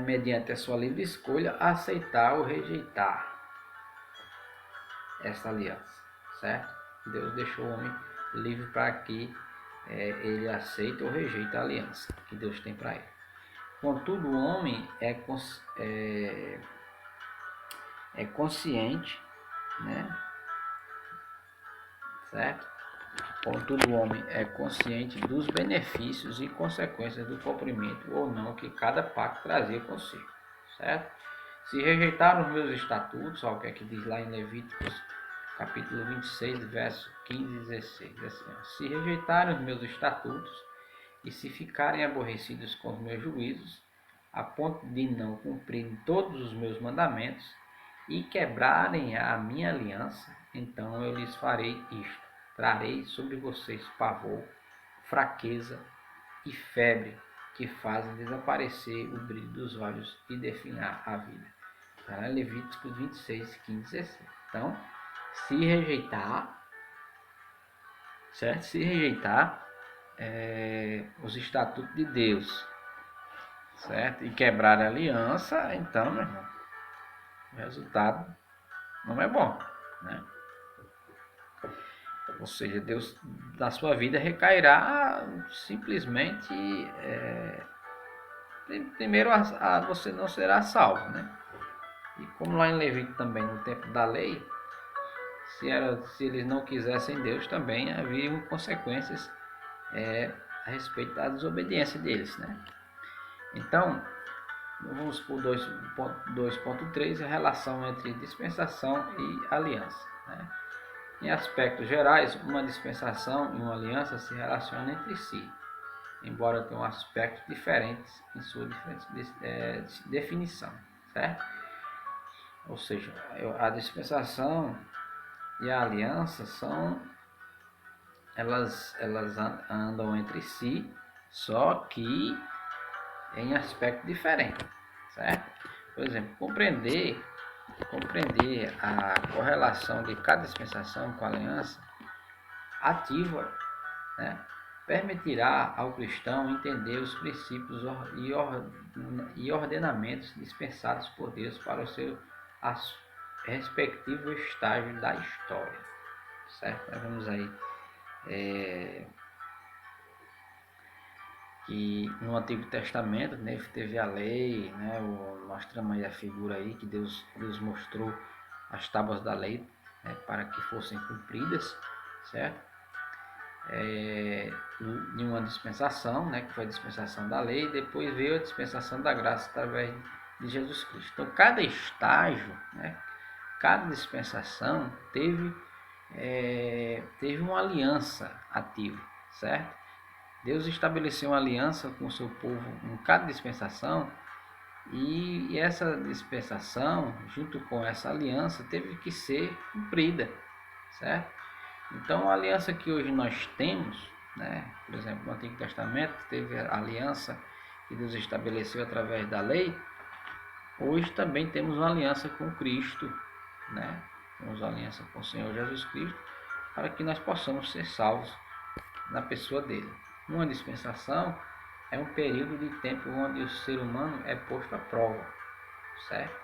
mediante a sua livre escolha, aceitar ou rejeitar essa aliança, certo? Deus deixou o homem livre para que ele aceita ou rejeita a aliança que Deus tem para ele. Contudo, o homem é consciente, né? Certo? Contudo, o homem é consciente dos benefícios e consequências do cumprimento ou não que cada pacto trazia consigo, certo? Se rejeitaram os meus estatutos, olha o que é que diz lá em Levíticos, capítulo 26, verso 15 e 16, assim, se rejeitarem os meus estatutos e se ficarem aborrecidos com os meus juízos, a ponto de não cumprirem todos os meus mandamentos e quebrarem a minha aliança, então eu lhes farei isto: trarei sobre vocês pavor, fraqueza e febre, que fazem desaparecer o brilho dos olhos e definhar a vida. Está lá em Levíticos 26, 15 e 16. Então, se rejeitar, certo? Se rejeitar os estatutos de Deus, certo? E quebrar a aliança, então, meu irmão, o resultado não é bom, né? Ou seja, Deus da sua vida recairá simplesmente, primeiro você não será salvo, né? E como lá em Levítico também, no tempo da lei, se eles não quisessem Deus, também haviam consequências a respeito da desobediência deles, né? Então, vamos por 2.3, a relação entre dispensação e aliança, né? Em aspectos gerais, uma dispensação e uma aliança se relacionam entre si, embora tenham aspectos diferentes em sua definição, certo? Ou seja, a dispensação e a aliança elas andam entre si, só que em aspecto diferente, certo? Por exemplo, compreender a correlação de cada dispensação com a aliança ativa, né, permitirá ao cristão entender os princípios e ordenamentos dispensados por Deus para o seu respectivo estágio da história, certo? Nós vemos aí que no Antigo Testamento, né, teve a lei, né, mostramos aí a figura aí que Deus mostrou as tábuas da lei, né, para que fossem cumpridas, certo? Em uma dispensação, né, que foi a dispensação da lei, e depois veio a dispensação da graça através de Jesus Cristo. Então, cada estágio, né, cada dispensação teve uma aliança ativa, certo? Deus estabeleceu uma aliança com o seu povo em cada dispensação, e essa dispensação, junto com essa aliança, teve que ser cumprida, certo? Então, a aliança que hoje nós temos, né, por exemplo, no Antigo Testamento, teve a aliança que Deus estabeleceu através da lei. Hoje também temos uma aliança com Cristo, né? Temos uma aliança com o Senhor Jesus Cristo, para que nós possamos ser salvos na pessoa dele. Uma dispensação é um período de tempo onde o ser humano é posto à prova, certo?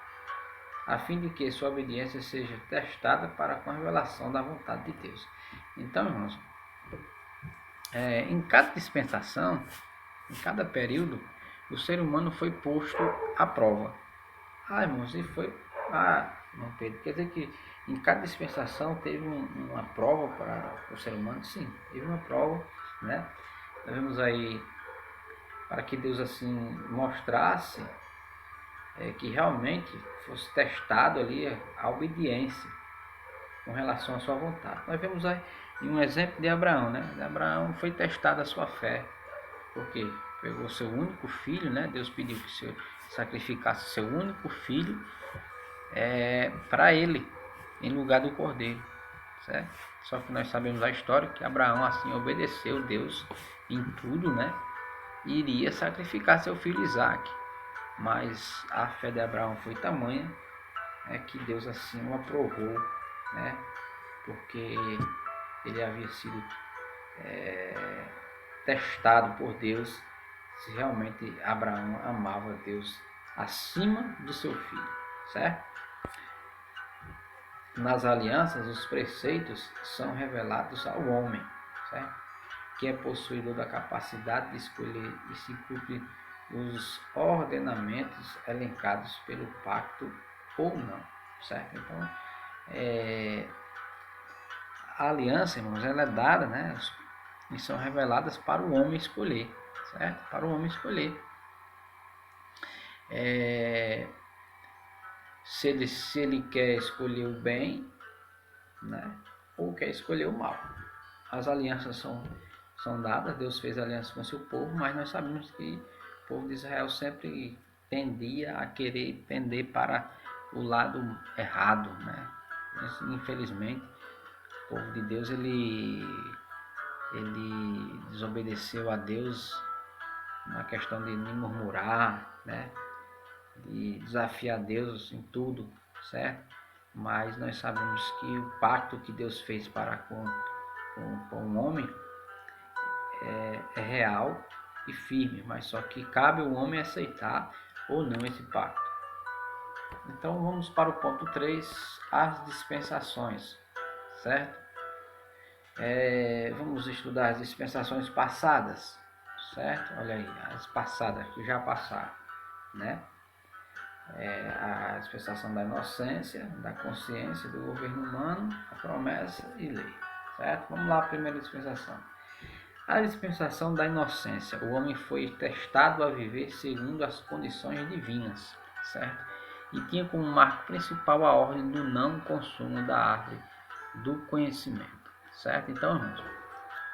A fim de que sua obediência seja testada para com a revelação da vontade de Deus. Então, irmãos, em cada dispensação, em cada período, o ser humano foi posto à prova. Irmãos, e foi... não, Pedro, quer dizer que em cada dispensação teve uma prova para o ser humano? Sim, teve uma prova, né? Nós vemos aí, para que Deus assim mostrasse que realmente fosse testado ali a obediência com relação à sua vontade. Nós vemos aí um exemplo de Abraão, né? De Abraão foi testada a sua fé, porque pegou seu único filho, né? Deus pediu que sacrificasse seu único filho para ele, em lugar do cordeiro, certo? Só que nós sabemos a história que Abraão assim obedeceu Deus em tudo, né? E iria sacrificar seu filho Isaque, mas a fé de Abraão foi tamanha que Deus assim o aprovou, né? Porque ele havia sido testado por Deus se realmente Abraão amava Deus acima do seu filho, certo? Nas alianças, os preceitos são revelados ao homem, certo? que é possuidor da capacidade de escolher e se cumpre os ordenamentos elencados pelo pacto ou não, certo? Então, a aliança, irmãos, ela é dada, né, e são reveladas para o homem escolher, certo? Para o homem escolher. Se ele quer escolher o bem, né, ou quer escolher o mal. As alianças são dadas, Deus fez aliança com o seu povo, mas nós sabemos que o povo de Israel sempre tendia a querer tender para o lado errado, né? Mas, infelizmente, o povo de Deus ele desobedeceu a Deus na questão de murmurar, né? De desafiar Deus em tudo, certo? Mas nós sabemos que o pacto que Deus fez para com o homem é real e firme, mas só que cabe ao homem aceitar ou não esse pacto. Então vamos para o ponto 3, as dispensações, certo? Vamos estudar as dispensações passadas, certo? Olha aí, as passadas que já passaram, né? A dispensação da inocência, da consciência, do governo humano, a promessa e lei, certo? Vamos lá, a primeira dispensação. A dispensação da inocência. O homem foi testado a viver segundo as condições divinas, certo? E tinha como marco principal a ordem do não consumo da árvore do conhecimento, certo? Então, irmãos,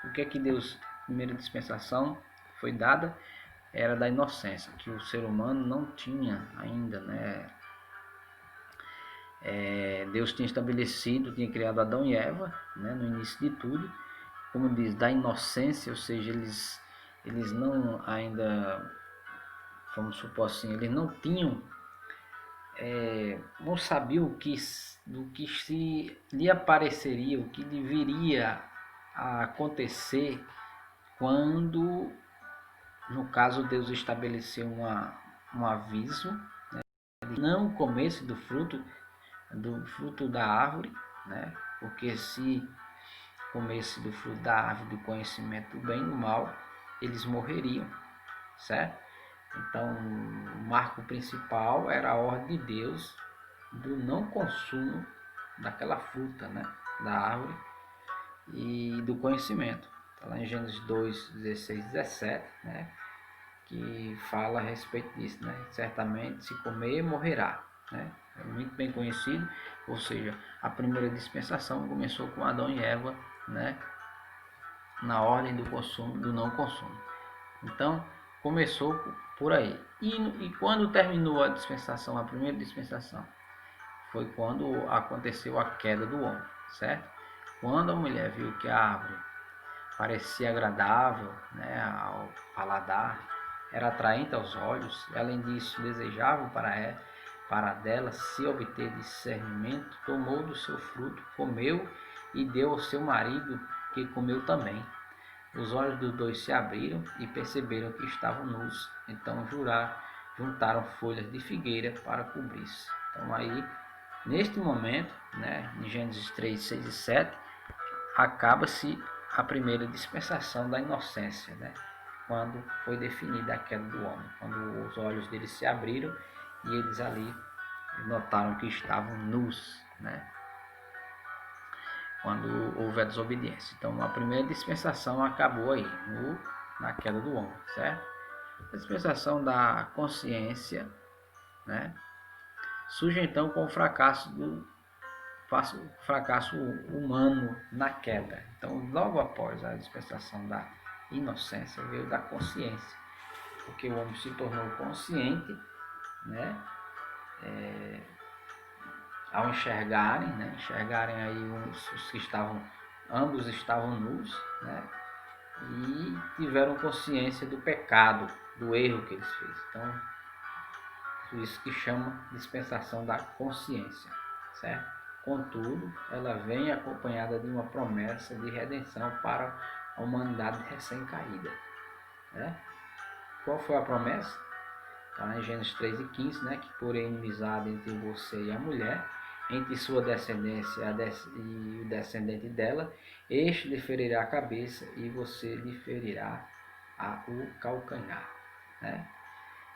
o que é que Deus, primeira dispensação, foi dada? Era da inocência, que o ser humano não tinha ainda, né? Deus tinha estabelecido, tinha criado Adão e Eva, né, no início de tudo, como diz, da inocência, ou seja, eles não ainda, vamos supor assim, eles não tinham, não sabiam do que se lhe apareceria, o que deveria acontecer quando, no caso, Deus estabeleceu um aviso, né, de não comesse do fruto da árvore, né, porque se comesse do fruto da árvore do conhecimento do bem e do mal, eles morreriam, certo? Então, o marco principal era a ordem de Deus do não consumo daquela fruta, né, da árvore e do conhecimento. Está lá em Gênesis 2, 16, 17, né, que fala a respeito disso, né? Certamente, se comer, morrerá, né? É muito bem conhecido, ou seja, a primeira dispensação começou com Adão e Eva, né, na ordem do consumo, do não consumo. Então, começou por aí. E quando terminou a dispensação, a primeira dispensação, foi quando aconteceu a queda do homem, certo? Quando a mulher viu que a árvore parecia agradável, né, ao paladar, era atraente aos olhos, e além disso desejável para dela se obter discernimento, tomou do seu fruto, comeu e deu ao seu marido, que comeu também. Os olhos dos dois se abriram e perceberam que estavam nus, então juntaram folhas de figueira para cobrir-se. Então aí, neste momento, né, em Gênesis 3, 6 e 7, acaba-se a primeira dispensação da inocência, né? Quando foi definida a queda do homem, quando os olhos deles se abriram e eles ali notaram que estavam nus, né? Quando houve a desobediência. Então a primeira dispensação acabou aí, na queda do homem, certo? A dispensação da consciência, né, surge então com o fracasso humano na queda. Então, logo após a dispensação da inocência, veio da consciência, porque o homem se tornou consciente, né, ao enxergarem aí os que ambos estavam nus, né, e tiveram consciência do pecado, do erro que eles fez. Então, isso que chama dispensação da consciência, certo? Contudo, ela vem acompanhada de uma promessa de redenção para a humanidade recém-caída, né? Qual foi a promessa? Está em Gênesis 3 e 15, né? Que por inimizade entre você e a mulher, entre sua descendência e o descendente dela, este lhe ferirá a cabeça e você lhe ferirá o calcanhar, né?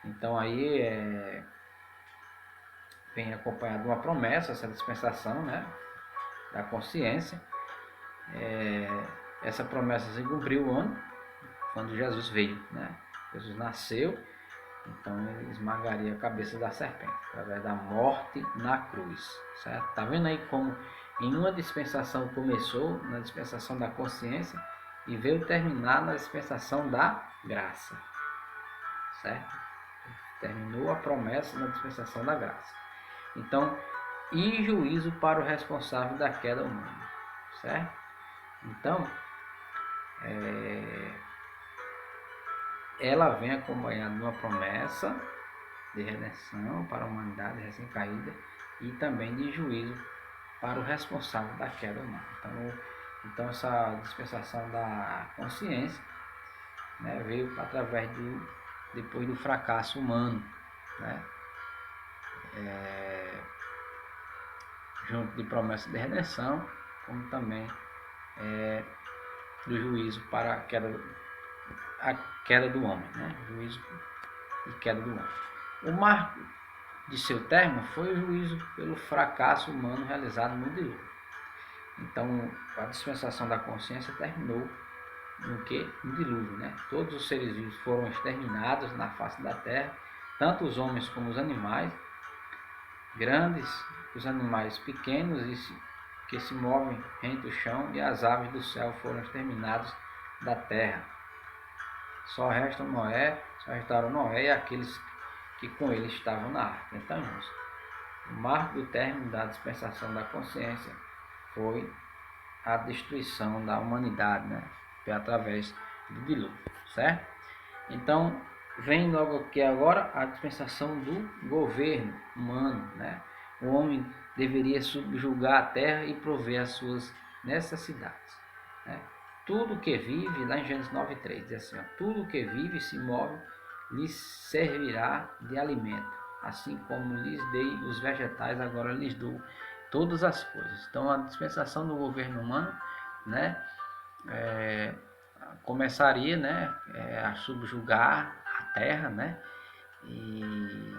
Então aí vem acompanhado de uma promessa, essa dispensação, né, da consciência. Essa promessa se cumpriu o ano quando Jesus veio, né? Jesus nasceu, então ele esmagaria a cabeça da serpente através da morte na cruz, certo? Tá vendo aí como em uma dispensação começou na dispensação da consciência e veio terminar na dispensação da graça, certo? Terminou a promessa na dispensação da graça. Então, e juízo para o responsável da queda humana, certo? Então, ela vem acompanhada de uma promessa de redenção para a humanidade recém-caída e também de juízo para o responsável da queda humana. Então essa dispensação da consciência, né, veio através depois do fracasso humano, né, junto de promessa de redenção, como também do juízo para a queda do homem, né, juízo e queda do homem. O marco de seu término foi o juízo pelo fracasso humano realizado no dilúvio. Então, a dispensação da consciência terminou no dilúvio, né? Todos os seres vivos foram exterminados na face da terra, tanto os homens como os animais, grandes, os animais pequenos que se movem entre o chão, e as aves do céu foram exterminados da terra. Só restaram Noé e aqueles que com ele estavam na arca. Então, o marco do término da dispensação da consciência foi a destruição da humanidade, né? Através do dilúvio, certo? Então, vem logo aqui agora a dispensação do governo humano, né? O homem deveria subjugar a terra e prover as suas necessidades, né? Tudo que vive, lá em Gênesis 9:3, diz assim, ó, tudo que vive e se move lhes servirá de alimento, assim como lhes dei os vegetais, agora lhes dou todas as coisas. Então a dispensação do governo humano, né, começaria, né, a subjugar a terra, né, e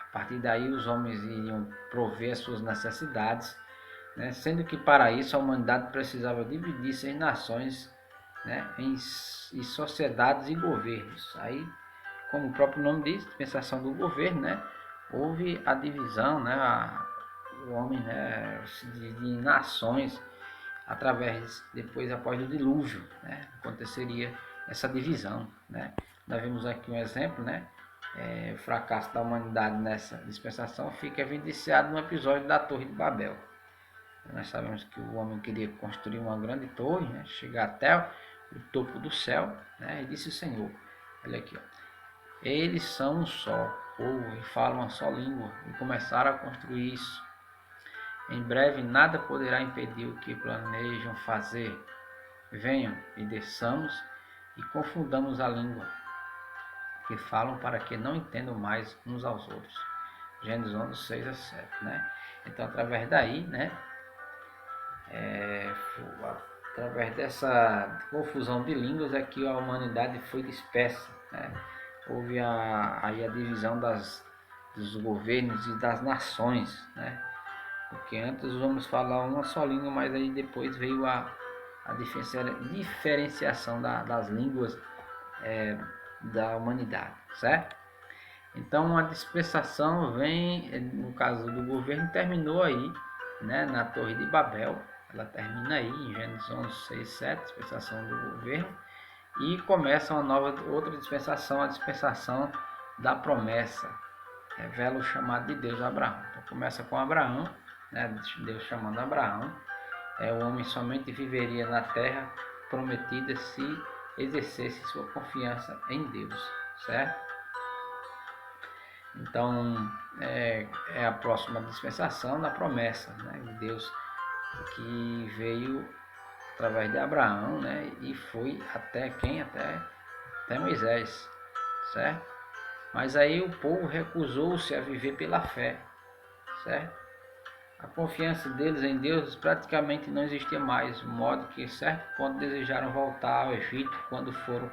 a partir daí os homens iriam prover as suas necessidades, né, sendo que para isso a humanidade precisava dividir-se em nações, né, em sociedades e governos. Aí, como o próprio nome diz, dispensação do governo, né, houve a divisão, né, o homem, né, se divide em nações depois após o dilúvio, né, aconteceria essa divisão, né. Nós vimos aqui um exemplo, né, o fracasso da humanidade nessa dispensação fica evidenciado no episódio da Torre de Babel. Nós sabemos que o homem queria construir uma grande torre, né, chegar até o topo do céu, né, e disse o Senhor, olha aqui, ó, eles são um só povo e falam uma só língua, e começaram a construir isso. Em breve nada poderá impedir o que planejam fazer. Venham e desçamos e confundamos a língua que falam para que não entendam mais uns aos outros. Gênesis 11:6-7, né? Então, através daí, né, através dessa confusão de línguas é que a humanidade foi dispersa, né? Houve aí a divisão dos governos e das nações, né? Porque antes vamos falar uma só língua, mas aí depois veio a diferenciação das línguas da humanidade, certo? Então a dispensação vem, no caso do governo, terminou aí, né, na Torre de Babel. Ela termina aí em Gênesis 11:6-7, dispensação do governo, e começa outra dispensação, a dispensação da promessa. Revela o chamado de Deus a Abraão. Então começa com Abraão, né, Deus chamando Abraão. O homem somente viveria na terra prometida se exercesse sua confiança em Deus, certo? Então é a próxima dispensação da promessa, né, de Deus, que veio através de Abraão, né, e foi até quem? Até Moisés, certo? Mas aí o povo recusou-se a viver pela fé, certo? A confiança deles em Deus praticamente não existia mais, de modo que, a certo ponto, desejaram voltar ao Egito quando foram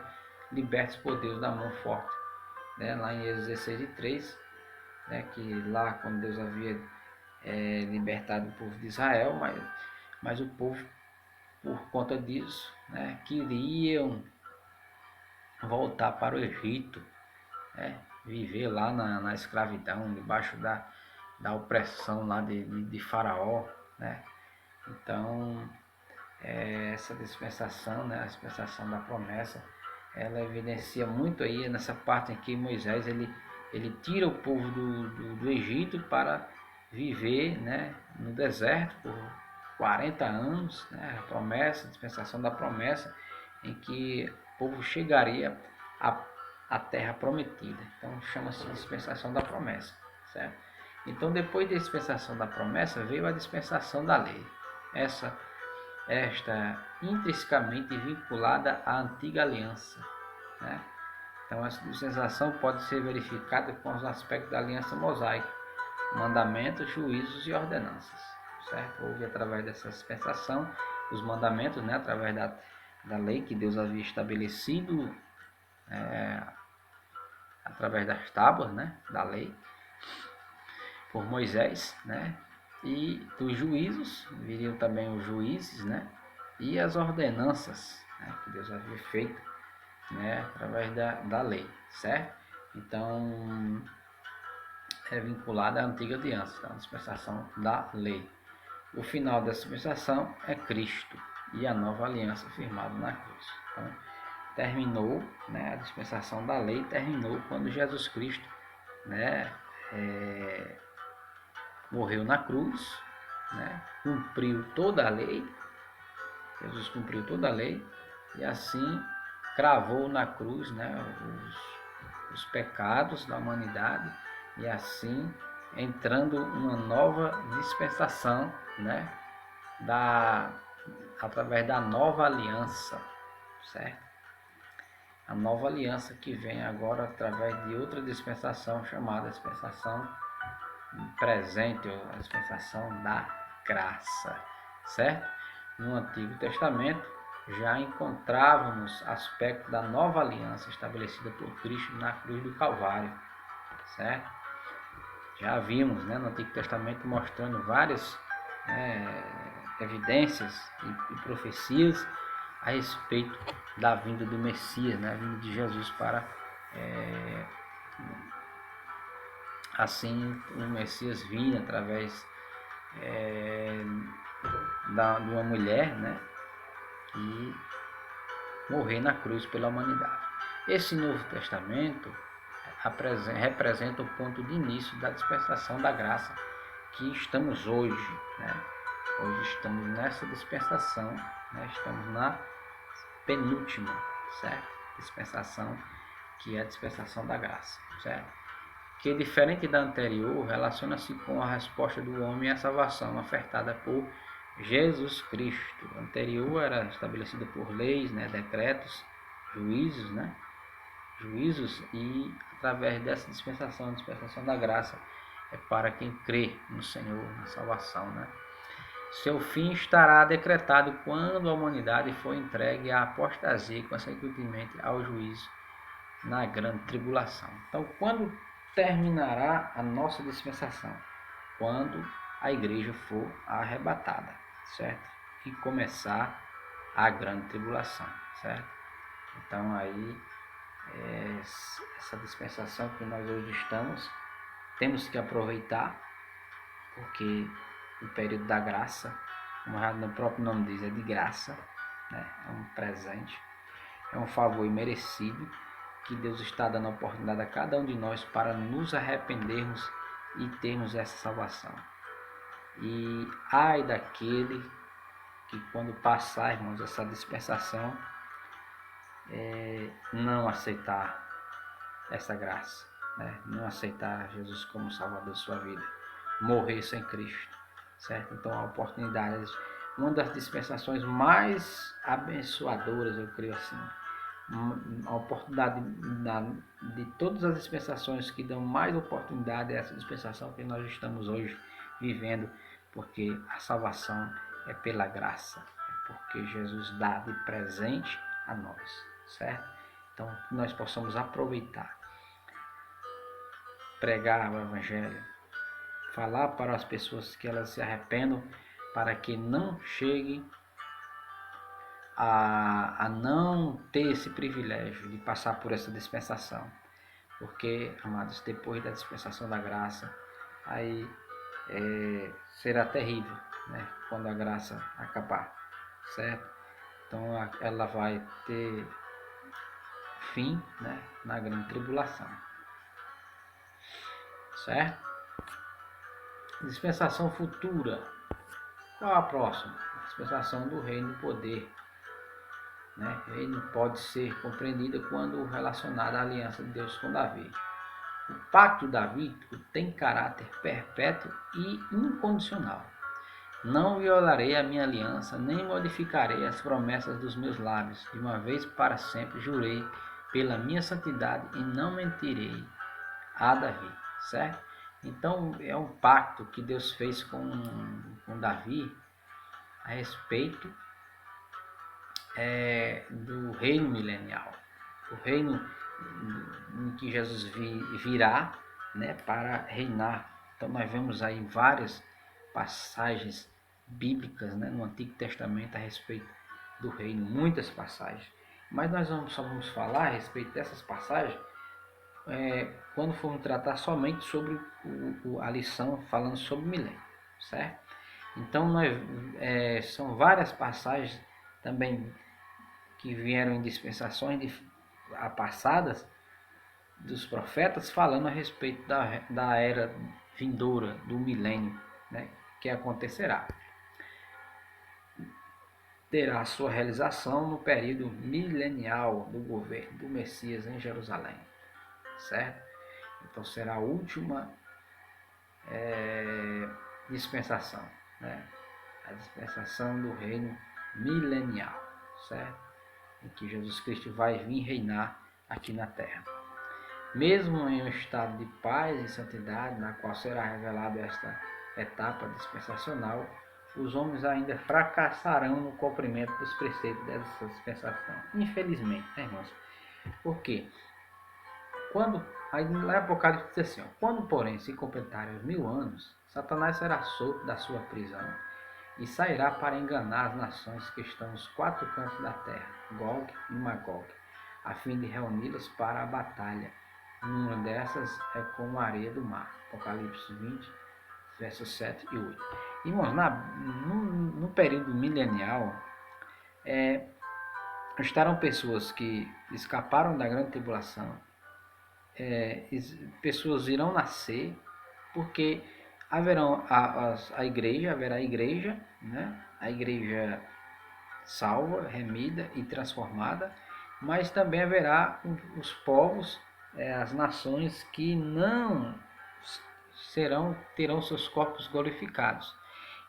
libertos por Deus da mão forte. Né? Lá em Êxodo 16:3, né? Que lá quando Deus havia libertado o povo de Israel, mas o povo, por conta disso, né? Queriam voltar para o Egito, né? Viver lá na escravidão, debaixo da opressão lá de Faraó, né? Então, essa dispensação, né, a dispensação da promessa, ela evidencia muito aí nessa parte em que Moisés ele tira o povo do Egito para viver, né, no deserto por 40 anos, né, a promessa, a dispensação da promessa, em que o povo chegaria à terra prometida. Então chama-se dispensação da promessa, certo? Então depois da dispensação da promessa veio a dispensação da lei. Esta intrinsecamente vinculada à antiga aliança, né? Então essa dispensação pode ser verificada com os aspectos da aliança mosaica, mandamentos, juízos e ordenanças, certo? Houve através dessa dispensação os mandamentos, né? Através da lei que Deus havia estabelecido, através das tábuas, né? Da lei, por Moisés, né? E dos juízos, viriam também os juízes, né? E as ordenanças, né? Que Deus havia feito, né? Através da lei, certo? Então, é vinculada à antiga aliança, a dispensação da lei. O final dessa dispensação é Cristo e a nova aliança firmada na cruz. Então, terminou, né? A dispensação da lei terminou quando Jesus Cristo, né? Morreu na cruz, né? Cumpriu toda a lei. Jesus cumpriu toda a lei e assim cravou na cruz, né, os pecados da humanidade, e assim entrando uma nova dispensação, né, através da nova aliança, certo? A nova aliança que vem agora através de outra dispensação chamada dispensação presente, ou a dispensação da graça, certo? No Antigo Testamento já encontrávamos aspectos da nova aliança estabelecida por Cristo na cruz do Calvário, certo? Já vimos, né, no Antigo Testamento mostrando várias evidências e profecias a respeito da vinda do Messias, né, a vinda de Jesus para assim o Messias vir através de uma mulher, né, e morrer na cruz pela humanidade. Esse Novo Testamento representa o ponto de início da dispensação da graça que estamos hoje, né? Hoje estamos nessa dispensação, né? Estamos na penúltima, certo? Dispensação, que é a dispensação da graça, certo? Que, diferente da anterior, relaciona-se com a resposta do homem à salvação ofertada por Jesus Cristo. O anterior era estabelecido por leis, né, decretos, juízos, né, e através dessa dispensação, a dispensação da graça é para quem crê no Senhor, na salvação, né. Seu fim estará decretado quando a humanidade for entregue à apostasia e, consequentemente, ao juízo na grande tribulação. Então, quando terminará a nossa dispensação? Quando a igreja for arrebatada, certo? E começar a grande tribulação, certo? Então aí, essa dispensação que nós hoje estamos, temos que aproveitar, porque o período da graça, como o próprio nome diz, é de graça, né? É um presente, é um favor imerecido, que Deus está dando a oportunidade a cada um de nós para nos arrependermos e termos essa salvação. E ai daquele que, quando passar, irmãos, essa dispensação, não aceitar essa graça, né? Não aceitar Jesus como Salvador de sua vida, morrer sem Cristo, certo? Então a oportunidade, uma das dispensações mais abençoadoras, eu creio assim, a oportunidade de todas as dispensações que dão mais oportunidade é essa dispensação que nós estamos hoje vivendo porque a salvação é pela graça, é porque Jesus dá de presente a nós, certo? Então, que nós possamos aproveitar, pregar o Evangelho, falar para as pessoas que elas se arrependam, para que não cheguem a não ter esse privilégio de passar por essa dispensação. Porque, amados, depois da dispensação da graça, aí será terrível, né? Quando a graça acabar, certo? Então ela vai ter fim, né? Na grande tribulação, certo? Dispensação futura. Qual a próxima? Dispensação do reino do poder, né? Reino pode ser compreendida quando relacionada à aliança de Deus com Davi. O pacto davídico tem caráter perpétuo e incondicional. Não violarei a minha aliança, nem modificarei as promessas dos meus lábios. De uma vez para sempre jurei pela minha santidade e não mentirei a Davi, certo? Então é um pacto que Deus fez com Davi a respeito do reino milenial, o reino em que Jesus virá, né, para reinar. Então nós vemos aí várias passagens bíblicas, né, no Antigo Testamento a respeito do reino, muitas passagens. Mas nós só vamos falar a respeito dessas passagens quando formos tratar somente sobre a lição falando sobre o milênio, certo? Então são várias passagens também que vieram em dispensações passadas dos profetas falando a respeito da era vindoura, do milênio, né, que acontecerá. Terá a sua realização no período milenial do governo do Messias em Jerusalém, certo? Então será a última dispensação, né? A dispensação do reino milenial, certo? Em que Jesus Cristo vai vir reinar aqui na terra. Mesmo em um estado de paz e santidade, na qual será revelada esta etapa dispensacional, os homens ainda fracassarão no cumprimento dos preceitos dessa dispensação. Infelizmente, né, irmãos? Por quê? Aí lá em Apocalipse diz assim, quando porém se completarem os 1000 anos, Satanás será solto da sua prisão e sairá para enganar as nações que estão nos 4 cantos da terra, Gog e Magog, a fim de reuni-las para a batalha. Uma dessas é como a areia do mar. Apocalipse 20, versos 7 e 8. Irmãos, no período milenial, estarão pessoas que escaparam da grande tribulação, pessoas irão nascer, porque haverá a igreja, né? A igreja salva, remida e transformada, mas também haverá os povos, as nações que não terão seus corpos glorificados.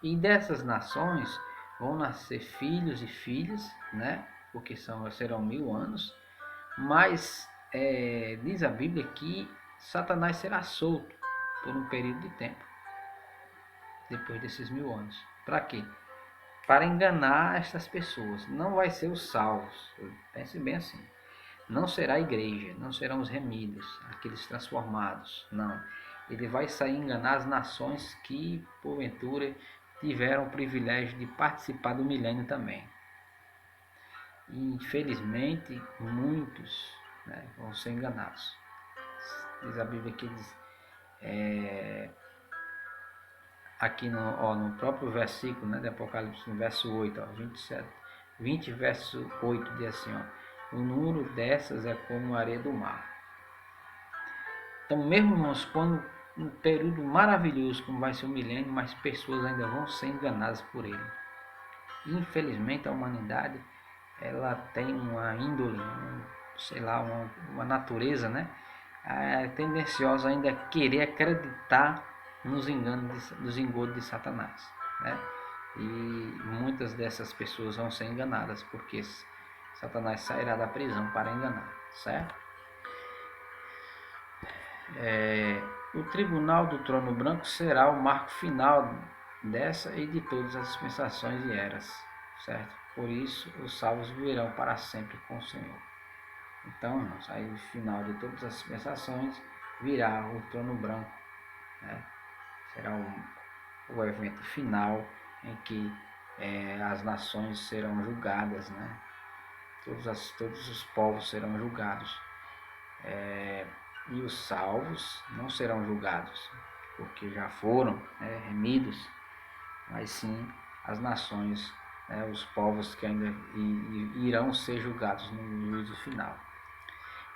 E dessas nações vão nascer filhos e filhas, né? Porque serão 1000 anos, mas diz a Bíblia que Satanás será solto por um período de tempo, depois desses 1000 anos. Para quê? Para enganar essas pessoas. Não vai ser os salvos. Pense bem assim. Não será a igreja, não serão os remidos, aqueles transformados. Não. Ele vai sair enganar as nações que, porventura, tiveram o privilégio de participar do milênio também. E, infelizmente, muitos, né, vão ser enganados. Diz a Bíblia que diz, aqui no próprio versículo, né, de Apocalipse, no verso 8, 20, verso 8, diz assim, o número dessas é como a areia do mar. Então, mesmo, irmãos, quando um período maravilhoso como vai ser o milênio, mas pessoas ainda vão ser enganadas por ele. Infelizmente, a humanidade, ela tem uma índole, uma natureza, né, tendenciosa ainda a querer acreditar nos engodos de Satanás, né? E muitas dessas pessoas vão ser enganadas, porque Satanás sairá da prisão para enganar, certo? O tribunal do trono branco será o marco final dessa e de todas as dispensações e eras, certo? Por isso, os salvos viverão para sempre com o Senhor. Então, irmãos, aí no final de todas as dispensações virá o trono branco, né? Será o evento final em que as nações serão julgadas, né? Todos os povos serão julgados. E os salvos não serão julgados, porque já foram, né, remidos, mas sim as nações, né, os povos que ainda irão ser julgados no juízo final.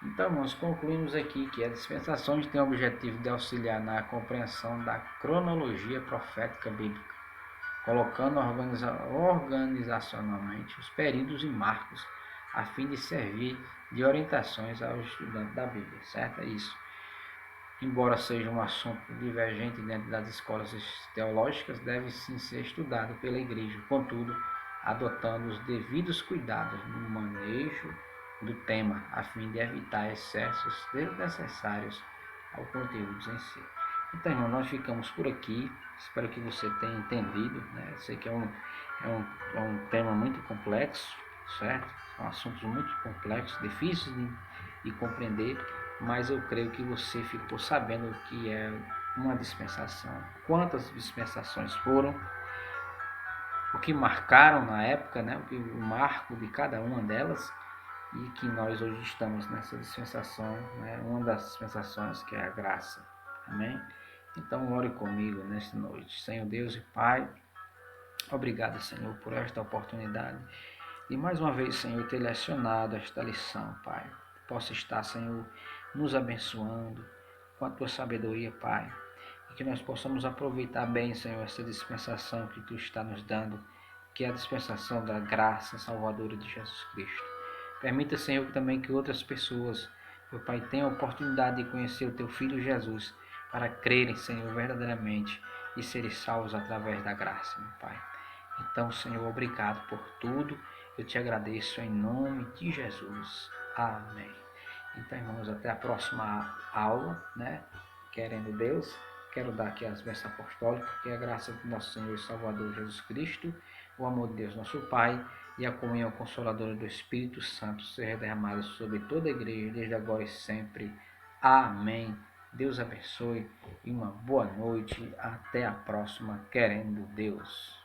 Então, nós concluímos aqui que as dispensações têm o objetivo de auxiliar na compreensão da cronologia profética bíblica, colocando organizacionalmente os períodos e marcos, a fim de servir de orientações aos estudantes da Bíblia, certo? É isso. Embora seja um assunto divergente dentro das escolas teológicas, deve sim ser estudado pela Igreja, contudo, adotando os devidos cuidados no manejo do tema, a fim de evitar excessos desnecessários ao conteúdo em si. Então, irmão, nós ficamos por aqui. Espero que você tenha entendido, né? Sei que é um tema muito complexo, certo? São assuntos muito complexos, difíceis de compreender, mas eu creio que você ficou sabendo o que é uma dispensação, quantas dispensações foram, o que marcaram na época, né? O marco de cada uma delas, e que nós hoje estamos nessa dispensação, né? Uma das dispensações que é a graça. Amém? Então ore comigo nesta noite. Senhor Deus e Pai, obrigado, Senhor, por esta oportunidade e mais uma vez, Senhor, ter lecionado esta lição, Pai. Possa estar, Senhor, nos abençoando com a Tua sabedoria, Pai. E que nós possamos aproveitar bem, Senhor, essa dispensação que Tu está nos dando, que é a dispensação da graça salvadora de Jesus Cristo. Permita, Senhor, também que outras pessoas, meu Pai, tenham a oportunidade de conhecer o Teu Filho Jesus, para crerem, Senhor, verdadeiramente e serem salvos através da graça, meu Pai. Então, Senhor, obrigado por tudo. Eu te agradeço em nome de Jesus. Amém. Então, irmãos, até a próxima aula, né? Querendo Deus, quero dar aqui as bênçãos apostólicas, que é a graça do nosso Senhor e Salvador Jesus Cristo, o amor de Deus, nosso Pai, e a comunhão consoladora do Espírito Santo seja derramada sobre toda a igreja, desde agora e sempre. Amém. Deus abençoe e uma boa noite. Até a próxima, querendo Deus.